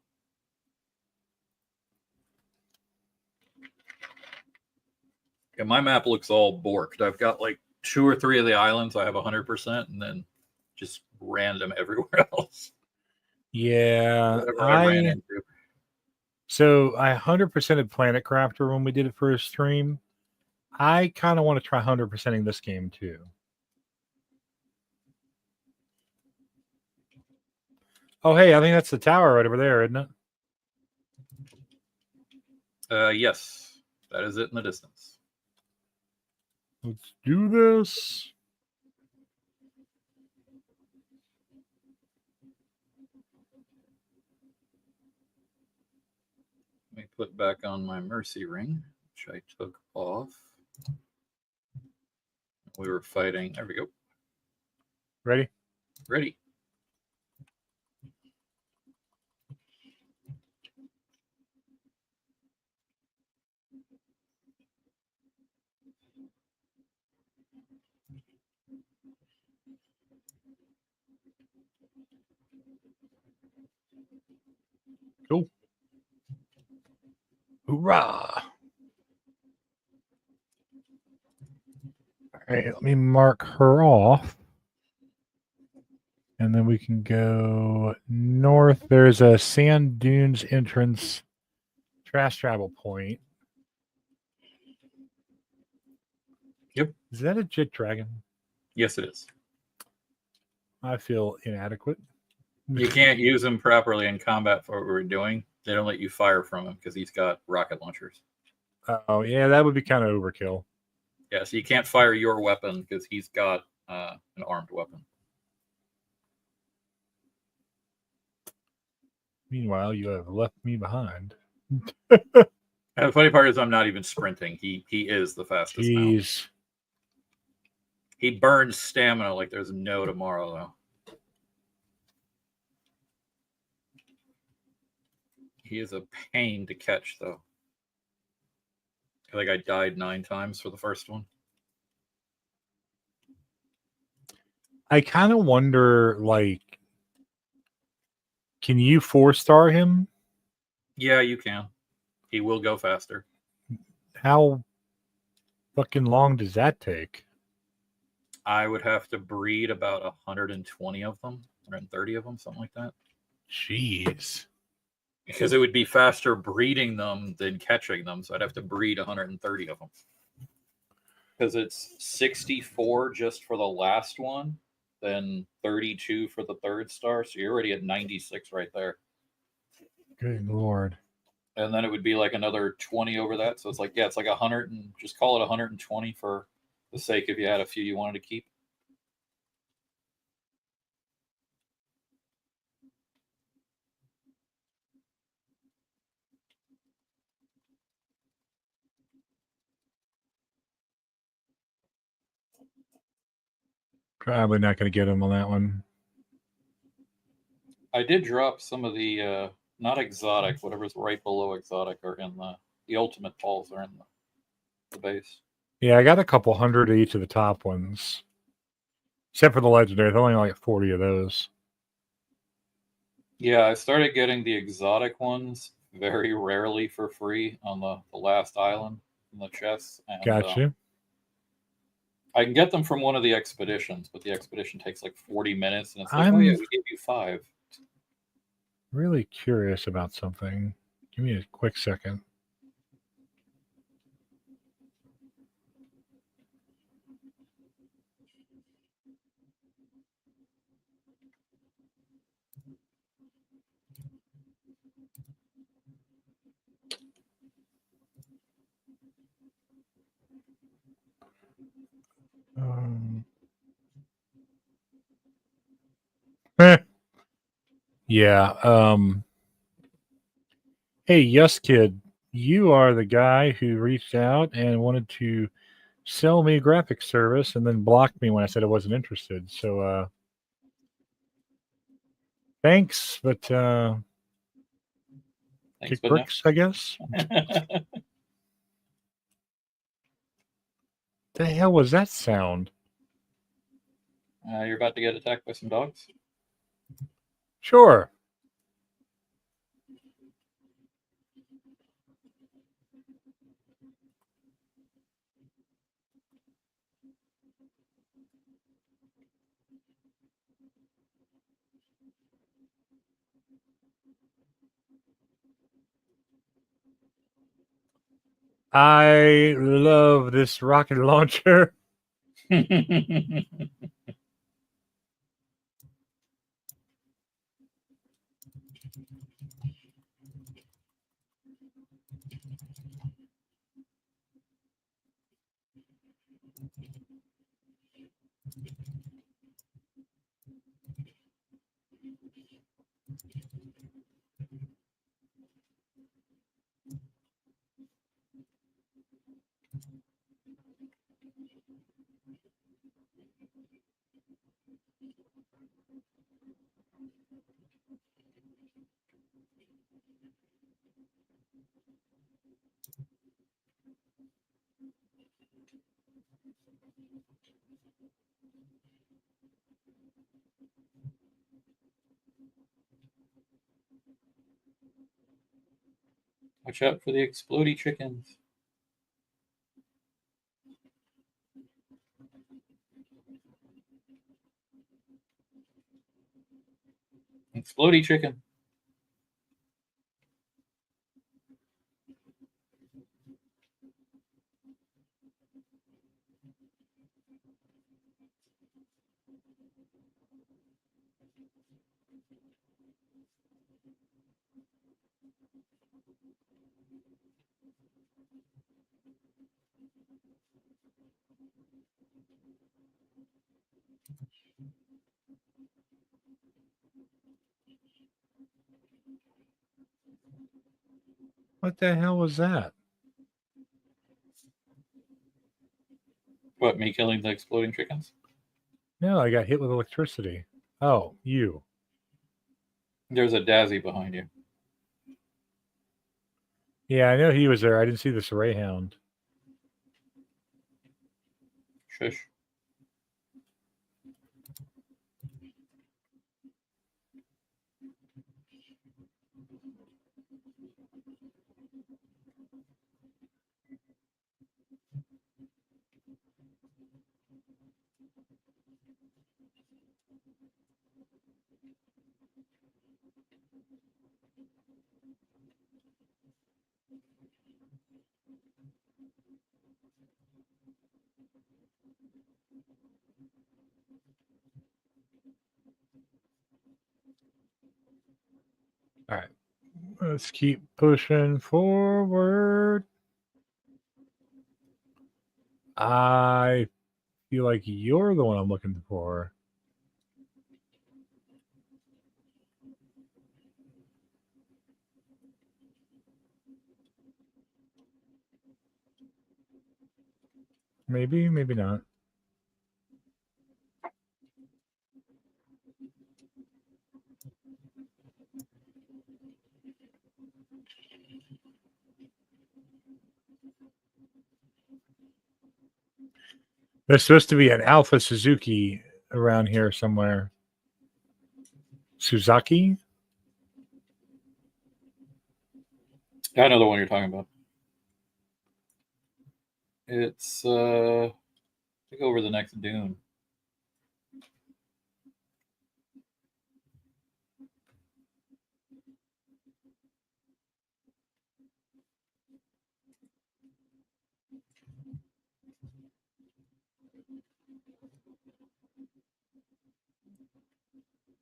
Yeah, my map looks all borked. I've got like 2 or 3 of the islands I have 100%, and then just random everywhere else. Yeah, Whatever I ran into. So I 100%ed Planet Crafter when we did it for a stream. I kind of want to try 100%ing this game too. Oh, hey, I think that's the tower right over there, isn't it? Yes, that is it in the distance. Let's do this. Let me put back on my mercy ring, which I took off. We were fighting. There we go. Ready? Ready. Cool. Hoorah! All right, let me mark her off. And then we can go north. There's a sand dunes entrance trash travel point. Yep. Is that a jet dragon? Yes, it is. I feel inadequate. You can't use him properly in combat for what we're doing. They don't let you fire from him because he's got rocket launchers. Oh, yeah, that would be kind of overkill. Yeah, so you can't fire your weapon because he's got an armed weapon. Meanwhile, you have left me behind. And the funny part is I'm not even sprinting. He is the fastest mount. He burns stamina like there's no tomorrow, though. He is a pain to catch, though. I think I died 9 times for the first one. I kind of wonder, like, can you 4-star him? Yeah, you can. He will go faster. How fucking long does that take? I would have to breed about 120 of them, 130 of them, something like that. Jeez. Because it would be faster breeding them than catching them. So I'd have to breed 130 of them. Because it's 64 just for the last one, then 32 for the 3rd star. So you're already at 96 right there. Good Lord. And then it would be like another 20 over that. So it's like, yeah, it's like 100 and just call it 120 for the sake if you had a few you wanted to keep. Probably not going to get him on that one. I did drop some of the, not exotic, whatever's right below exotic are in the ultimate balls are in the base. Yeah, I got a couple hundred of each of the top ones. Except for the legendary. There's only like 40 of those. Yeah, I started getting the exotic ones very rarely for free on the last island in the chests. And, Gotcha. I can get them from one of the expeditions, but the expedition takes like 40 minutes, and it's like, oh yeah, we gave you 5. Really curious about something. Give me a quick second. Yeah. Hey, Yes Kid, you are the guy who reached out and wanted to sell me a graphic service and then blocked me when I said I wasn't interested. So thanks, but Thanks, kick but no. bricks, I guess. The hell was that sound? You're about to get attacked by some dogs. Sure. I love this rocket launcher. Watch out for the explodey chickens. Explodey chicken. What the hell was that? What, me killing the exploding chickens? No, I got hit with electricity. Oh, you. There's a Dazzy behind you. Yeah, I know he was there. I didn't see this ray hound. Shush. All right. Let's keep pushing forward. I feel like you're the one I'm looking for. Maybe, maybe not. There's supposed to be an Alpha Suzuki around here somewhere. Suzaki? I know the one you're talking about. It's I think over the next dune.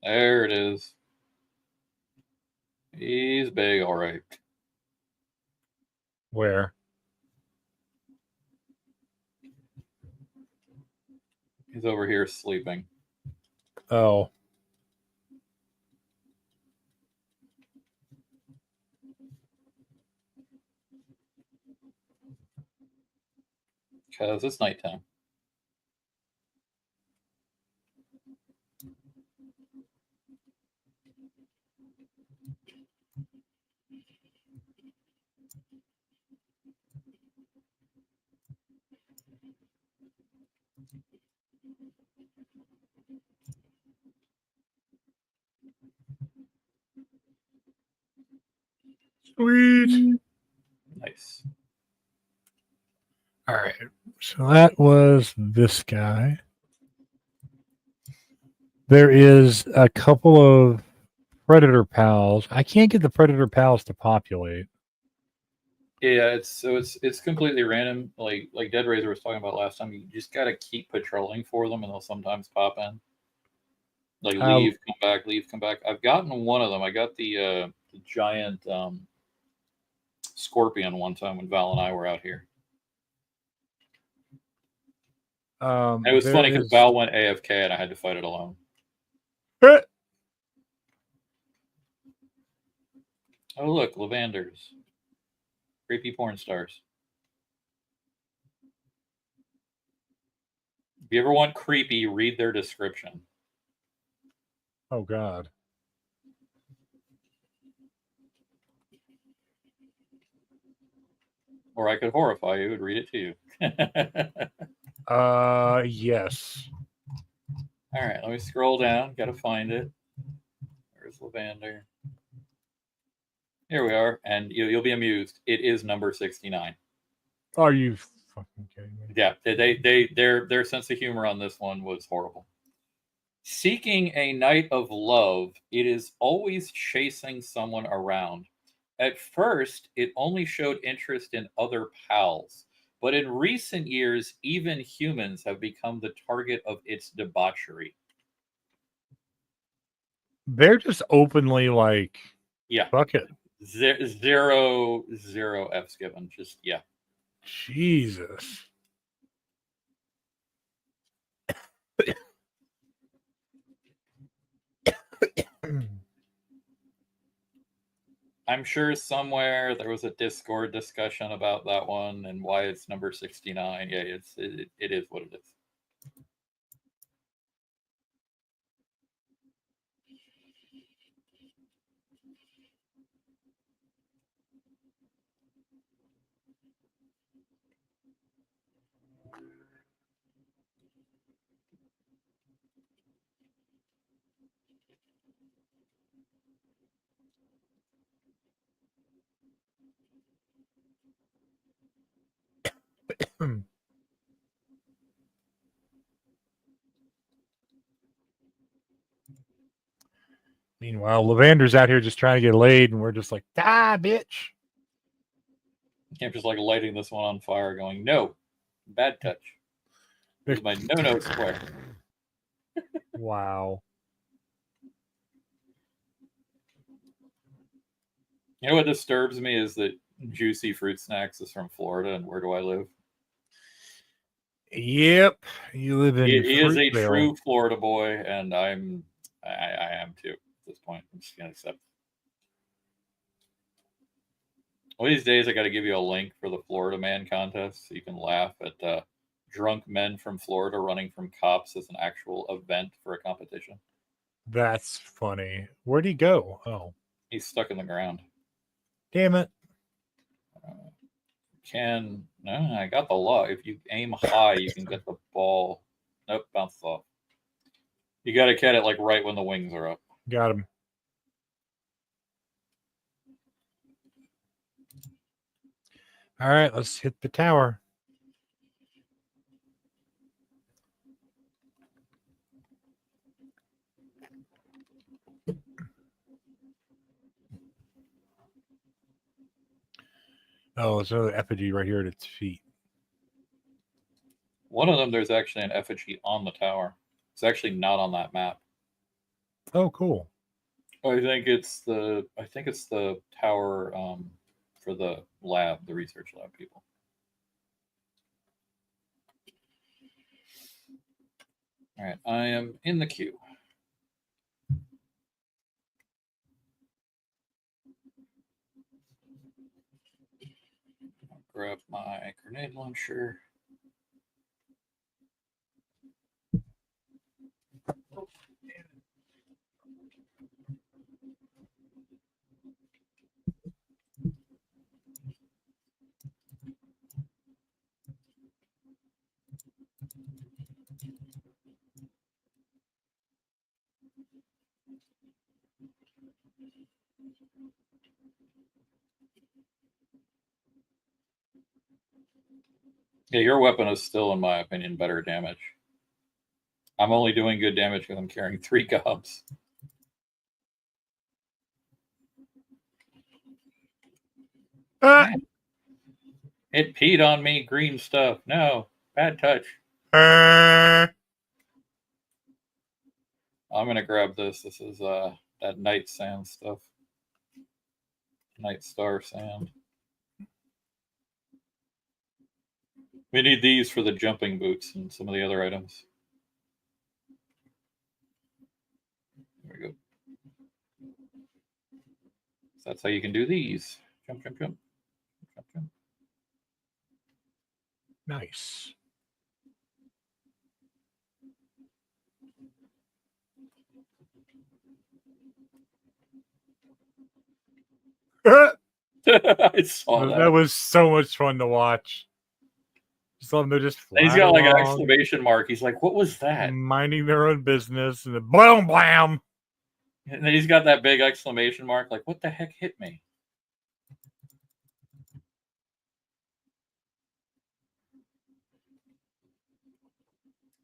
There it is. He's big, all right. Where? He's over here sleeping. Oh. Because it's nighttime. Sweet. Nice. All right. So that was this guy. There is a couple of predator pals. I can't get the predator pals to populate. Yeah, it's completely random. Like Dead Razor was talking about last time. You just gotta keep patrolling for them, and they'll sometimes pop in. Like leave, come back, leave, come back. I've gotten one of them. I got the giant scorpion one time when Val and I were out here. And it was funny because Val went AFK and I had to fight it alone. Oh look, Lavanders, creepy porn stars. If you ever want creepy, read their description. Oh God. Or I could horrify you and read it to you. Yes. All right, let me scroll down. Got to find it. There's Lavander. Here we are, and you'll be amused. It is number 69. Are you fucking kidding me? Yeah, their sense of humor on this one was horrible. Seeking a night of love, it is always chasing someone around. At first, it only showed interest in other pals, but in recent years, even humans have become the target of its debauchery. They're just openly like, yeah, fuck it. Zero F's given. Just, yeah. Jesus. I'm sure somewhere there was a Discord discussion about that one and why it's number 69. Yeah, it is what it is. Meanwhile, Lavander's out here just trying to get laid, and we're just like, die, bitch. I'm just like lighting this one on fire, going, no, bad touch. This is my no square. Wow. You know what disturbs me is that Juicy Fruit Snacks is from Florida, and where do I live? Yep, you live in. He is a true Florida boy, and I am too at this point. I'm just gonna accept. One of these days, I got to give you a link for the Florida Man contest so you can laugh at drunk men from Florida running from cops as an actual event for a competition. That's funny. Where'd he go? Oh, he's stuck in the ground. Damn it. I got the law. If you aim high, you can get the ball. Nope, bounced off. You got to catch it like right when the wings are up. Got him. All right, let's hit the tower. Oh, there's another effigy right here at its feet. One of them, there's actually an effigy on the tower. It's actually not on that map. Oh, cool. I think it's the tower for the lab, the research lab people. All right, I am in the queue. I'll grab my grenade launcher. Yeah, your weapon is still, in my opinion, better damage. I'm only doing good damage because I'm carrying 3 gobs. It peed on me, green stuff. No, bad touch. I'm gonna grab this. This is that night sand stuff. Night star sand. We need these for the jumping boots and some of the other items. There we go. So that's how you can do these. Jump, jump, jump. Jump, jump. Nice. I saw that. That was so much fun to watch. Just let them just fly. And he's got like an along, exclamation mark. He's like, "What was that?" minding their own business, and then blam blam. And then he's got that big exclamation mark. Like, what the heck hit me?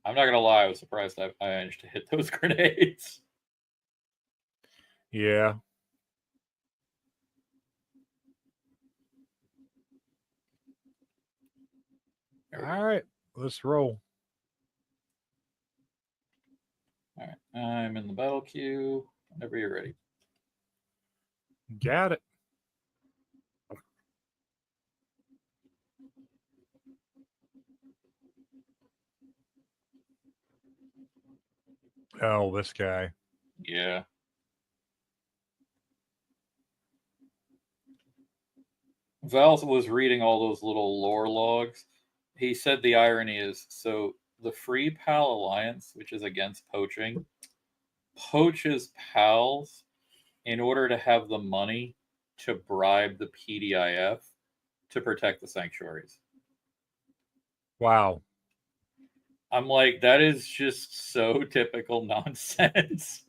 I'm not gonna lie. I was surprised I managed to hit those grenades. Yeah. All right, let's roll. All right, I'm in the battle queue. Whenever you're ready. Got it. Oh, this guy. Yeah. Val was reading all those little lore logs. He said the irony is, so the Free Pal Alliance, which is against poaching, poaches pals in order to have the money to bribe the PDIF to protect the sanctuaries. Wow. I'm like, that is just so typical nonsense.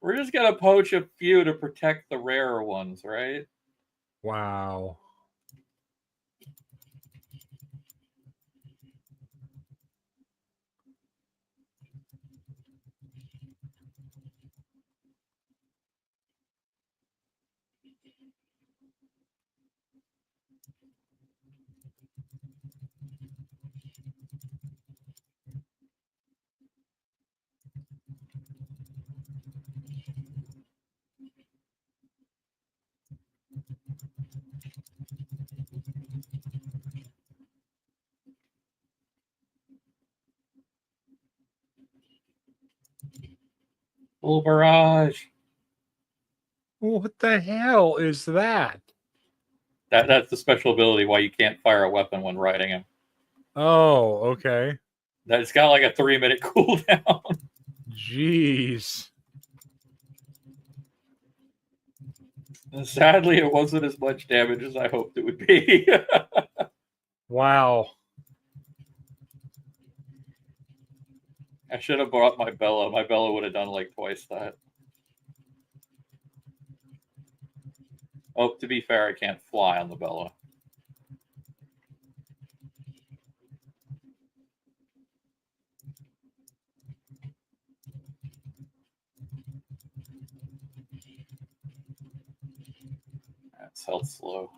We're just going to poach a few to protect the rarer ones, right? Wow. Full barrage. What the hell is that? That's the special ability why you can't fire a weapon when riding him. Oh, okay. It's got like a 3-minute cooldown. Jeez. And sadly, it wasn't as much damage as I hoped it would be. Wow. I should have brought my Bella. My Bella would have done like twice that. Oh, to be fair, I can't fly on the Bella. That's health slow.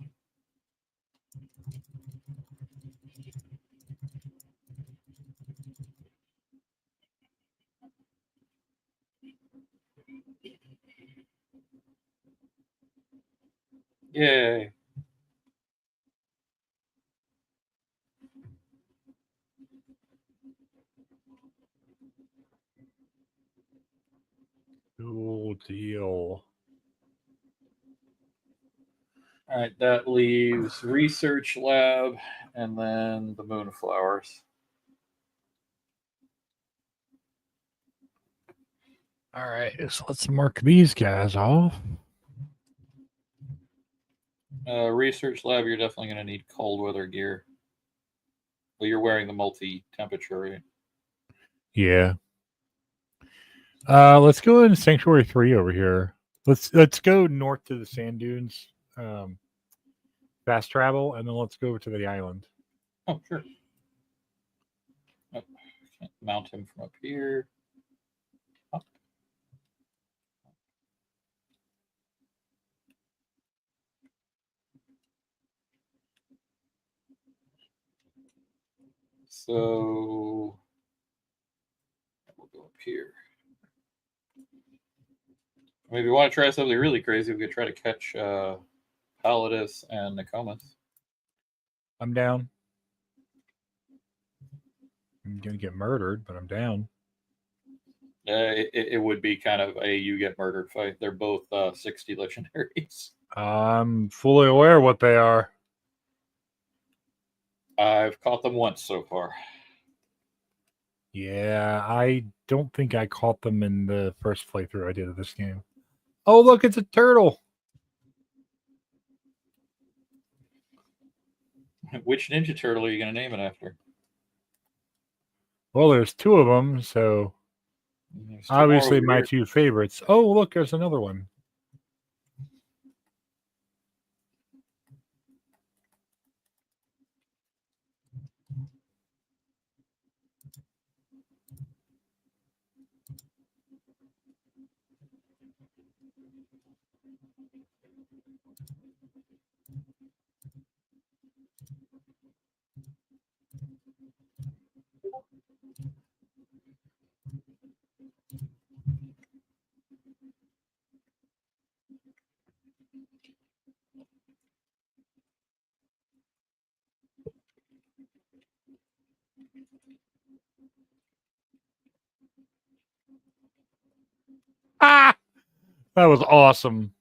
Yay. Cool deal. All right, that leaves research lab and then the moonflowers. All right, so let's mark these guys off. Research lab, you're definitely going to need cold weather gear. Well, you're wearing the multi-temperature, right? Yeah. Let's go in Sanctuary 3 over here. Let's go north to the sand dunes. Fast travel, and then let's go over to the island. Oh, sure. Oh, can't mount him from up here. Up. So we'll go up here. I mean, if you want to try something really crazy, we could try to catch Palladis and Nokomis. I'm down. I'm gonna get murdered, but I'm down. It would be kind of a you get murdered fight. They're both 60 legendaries. I'm fully aware what they are. I've caught them once so far. Yeah, I don't think I caught them in the first playthrough I did of this game. Oh, look, it's a turtle. Which Ninja Turtle are you going to name it after? Well, there's two of them, so There's two obviously more over my here. two favorites. Oh, look, there's another one. Ah, that was awesome.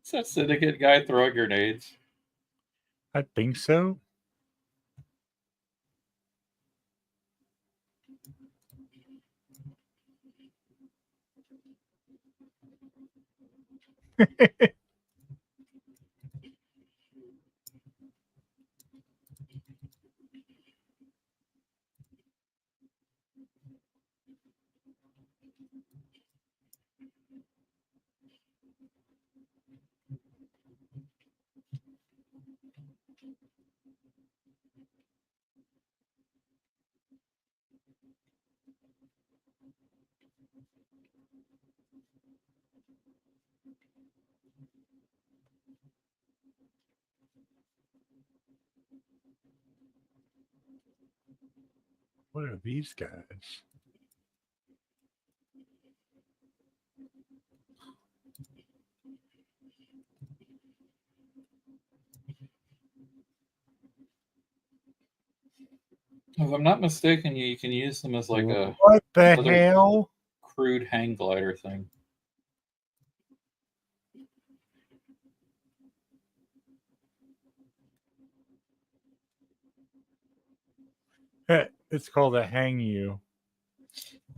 Is that Syndicate guy throwing grenades? I think so. What are these guys? If I'm not mistaken, you can use them as like a What the other hell? crude hang glider thing. It's called a hang you.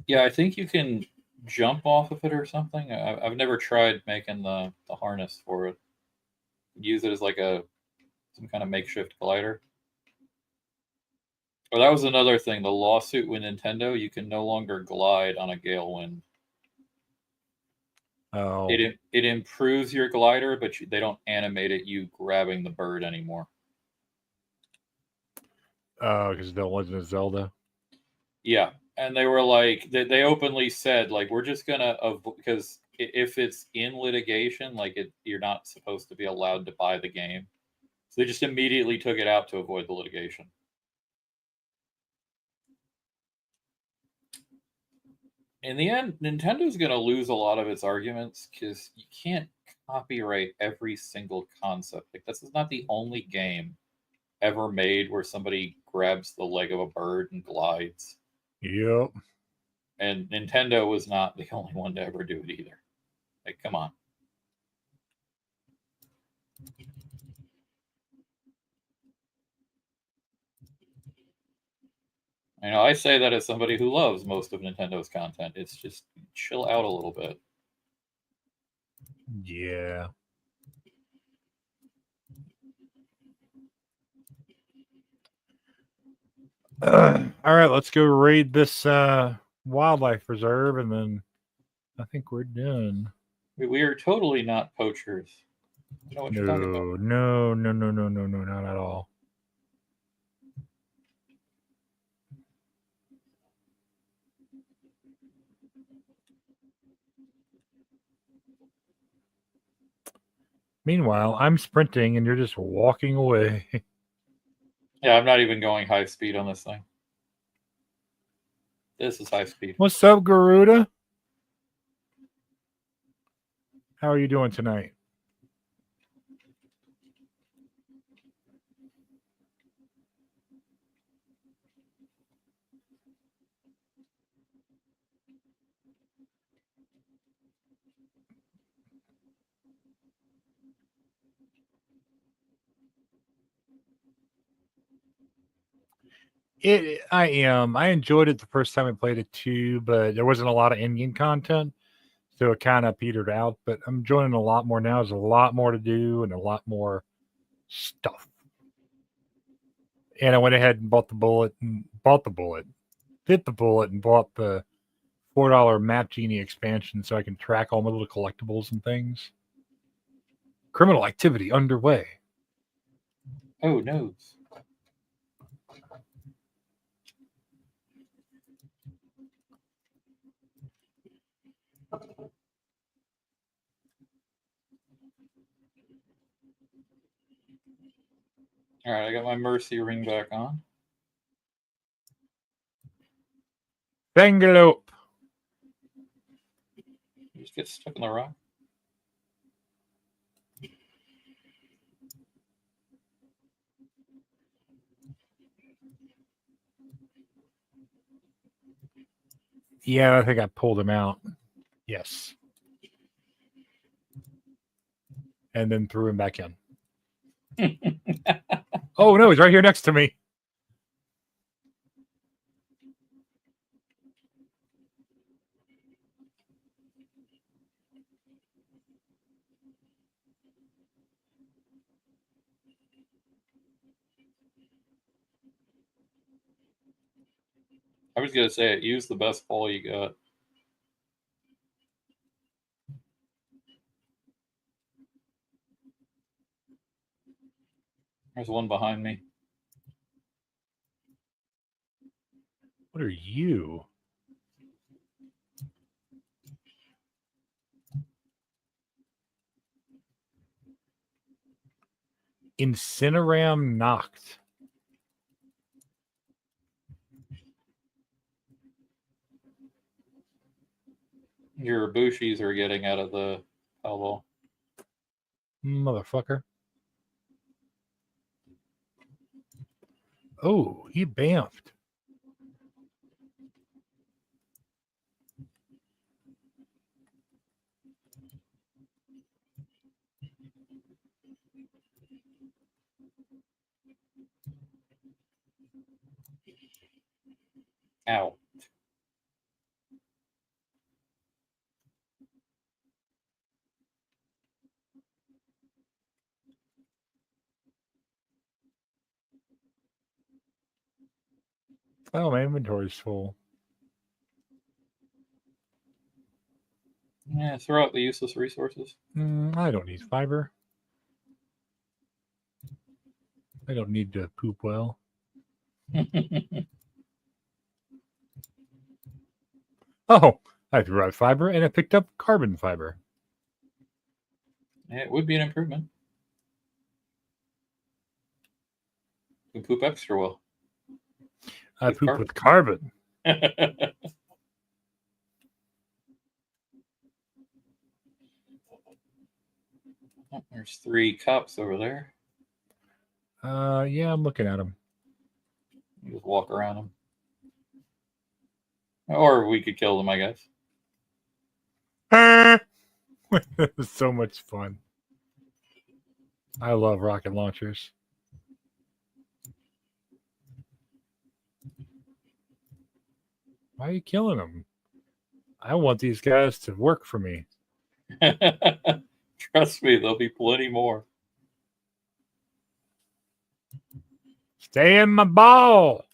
Yeah, I think you can jump off of it or something. I've never tried making the harness for it. Use it as like some kind of makeshift glider. Oh, that was another thing. The lawsuit with Nintendo, you can no longer glide on a gale wind. Oh, It improves your glider, but they don't animate it you grabbing the bird anymore. because the Legend of Zelda. Yeah, and they were like they openly said like we're just gonna because if it's in litigation, like you're not supposed to be allowed to buy the game, so they just immediately took it out to avoid the litigation. In the end, Nintendo's going to lose a lot of its arguments because you can't copyright every single concept. Like, this is not the only game ever made where somebody grabs the leg of a bird and glides. Yep. And Nintendo was not the only one to ever do it either. Like, come on. You know, I say that as somebody who loves most of Nintendo's content. It's just chill out a little bit. Yeah. All right, let's go raid this wildlife reserve, and then I think we're done. We are totally not poachers. I know what you're talking about. No, not at all. Meanwhile, I'm sprinting and you're just walking away. Yeah, I'm not even going high speed on this thing. This is high speed. What's up, Garuda? How are you doing tonight? I am. I enjoyed it the first time I played it too, but there wasn't a lot of in-game content, so it kind of petered out. But I'm enjoying it a lot more now. There's a lot more to do and a lot more stuff. And I went ahead and bit the bullet, and bought the $4 Map Genie expansion so I can track all my little collectibles and things. Criminal activity underway. Oh, no. All right, I got my mercy ring back on. Bangalope. You just get stuck in the rock. Yeah, I think I pulled him out. Yes. And then threw him back in. Oh, no, he's right here next to me. I was going to say it. Use the best ball you got. There's one behind me. What are you? Incineram knocked. Your Bushis are getting out of the Palworld. Motherfucker. Oh, he bamfed. Ow. Oh, my inventory's full. Yeah, throw out the useless resources. I don't need fiber. I don't need to poop well. Oh, I threw out fiber and I picked up carbon fiber. It would be an improvement. You poop extra well. I poop with carbon. Oh, there's 3 cops over there. Yeah, I'm looking at them. You just walk around them. Or we could kill them, I guess. It's so much fun. I love rocket launchers. Why are you killing them? I want these guys to work for me. Trust me, there'll be plenty more. Stay in my ball.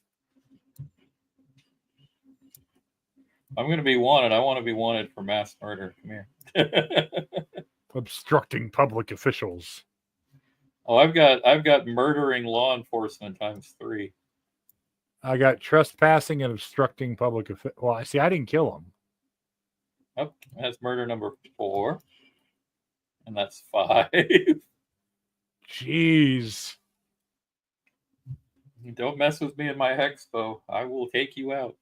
I'm going to be wanted. I want to be wanted for mass murder. Come here. Obstructing public officials. Oh, I've got murdering law enforcement ×3. I got trespassing and obstructing public officials. Well, I see. I didn't kill him. Oh, that's murder number 4, and that's 5. Jeez. Don't mess with me in my hex bow. I will take you out.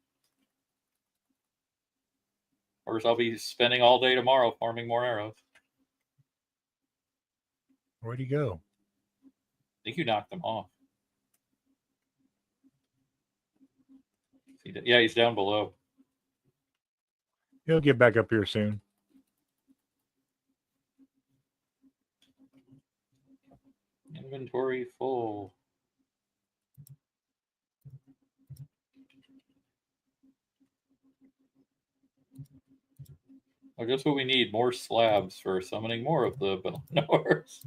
Or else I'll be spending all day tomorrow farming more arrows. Where'd he go? I think you knocked him off. Yeah, he's down below. He'll get back up here soon. Inventory full. I guess what we need, more slabs for summoning more of the Bellinors.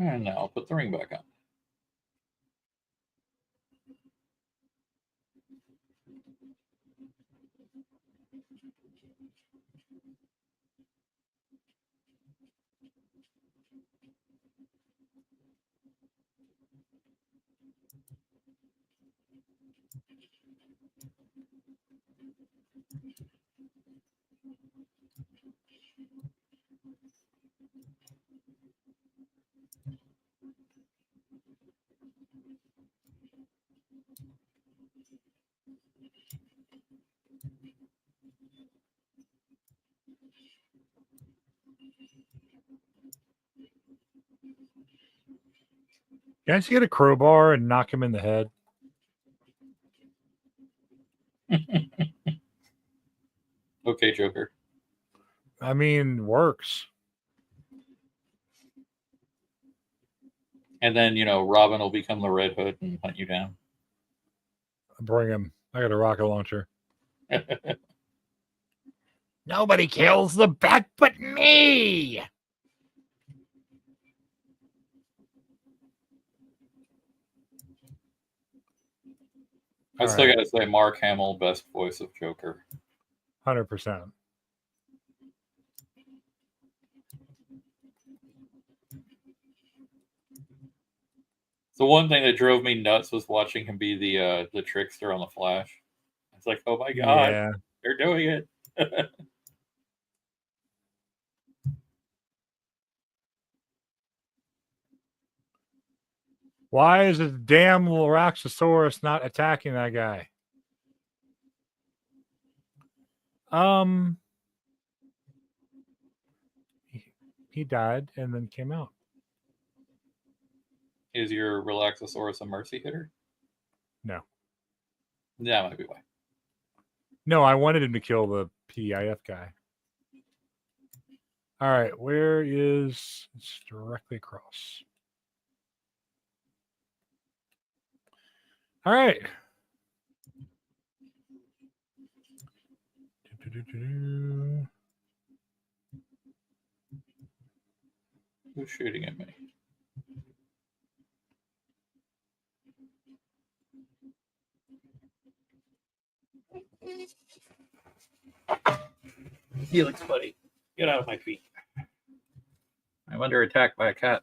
And now I'll put the ring back on. Can't you get a crowbar and knock him in the head? Okay, Joker. I mean, works. And then, Robin will become the Red Hood and hunt you down. Bring him. I got a rocket launcher. Nobody kills the bat but me. I still got to say, Mark Hamill, best voice of Joker. 100%. The one thing that drove me nuts was watching him be the trickster on the Flash. It's like, oh my god, yeah. They're doing it. Why is the damn Raxosaurus not attacking that guy? He died and then came out. Is your Relaxosaurus a mercy hitter? No. That might be why. No, I wanted him to kill the PIF guy. All right, where is... It's directly across. All right. Who's shooting at me? He looks funny. Get out of my feet. I'm under attack by a cat.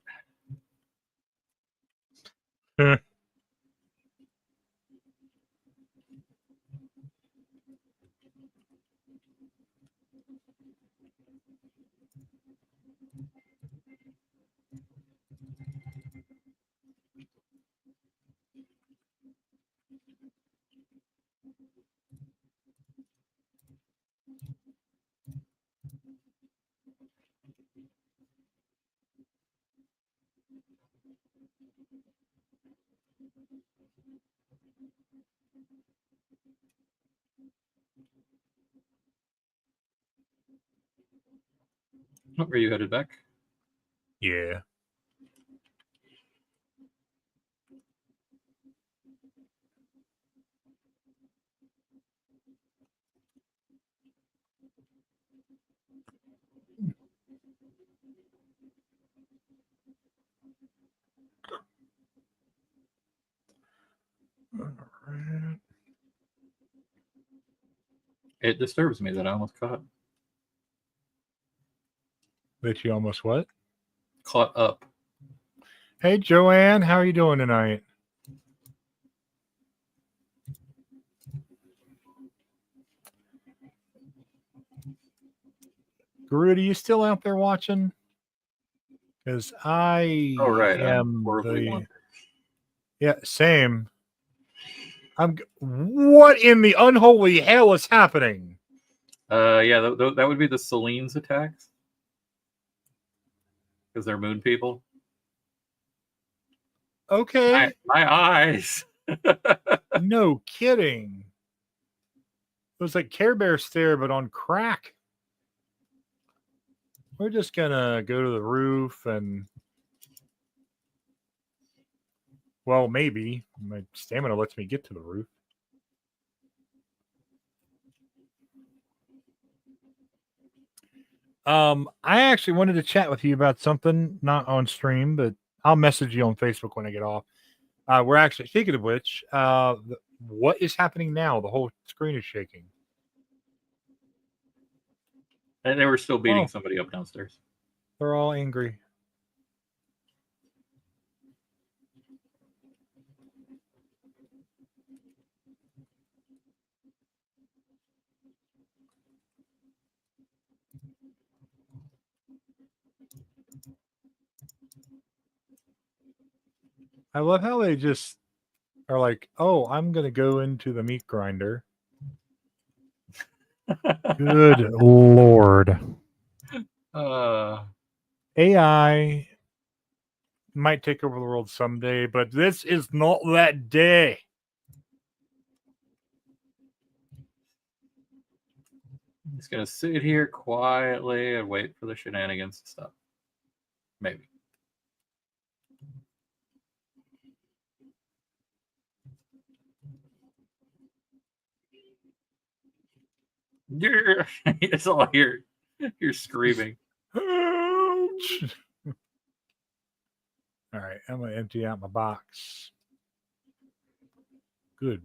Where are you headed back? Yeah. All right. It disturbs me that I almost caught That you almost what? caught up. Hey, Joanne, how are you doing tonight? Guru, are you still out there watching? Because I Oh right, am horribly the wonderful. yeah, same. What in the unholy hell is happening? Yeah, that would be the Selene's attacks because they're moon people. Okay, My eyes. no kidding. It was like Care Bear stare, but on crack. We're just gonna go to the roof and, well, maybe my stamina lets me get to the roof. I actually wanted to chat with you about something, not on stream, but I'll message you on Facebook when I get off. We're actually, speaking of which, what is happening now? The whole screen is shaking. And they were still beating Oh. somebody up downstairs. They're all angry. I love how they just are like, oh, I'm going to go into the meat grinder. Good Lord. AI might take over the world someday, but this is not that day. I'm just gonna sit here quietly and wait for the shenanigans to stop. Maybe. It's all here. You're screaming. Ouch. All right, I'm going to empty out my box. Good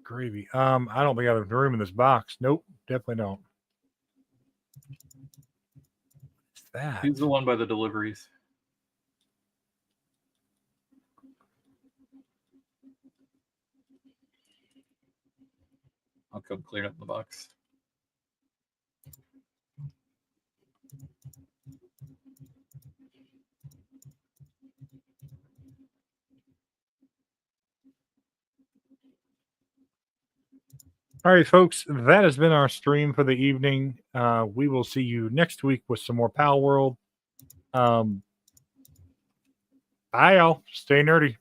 gravy. I don't think I have room in this box. Nope, definitely don't. What's that? He's the one by the deliveries. I'll come clean up the box. All right, folks, that has been our stream for the evening. We will see you next week with some more Palworld. Bye, y'all. Stay nerdy.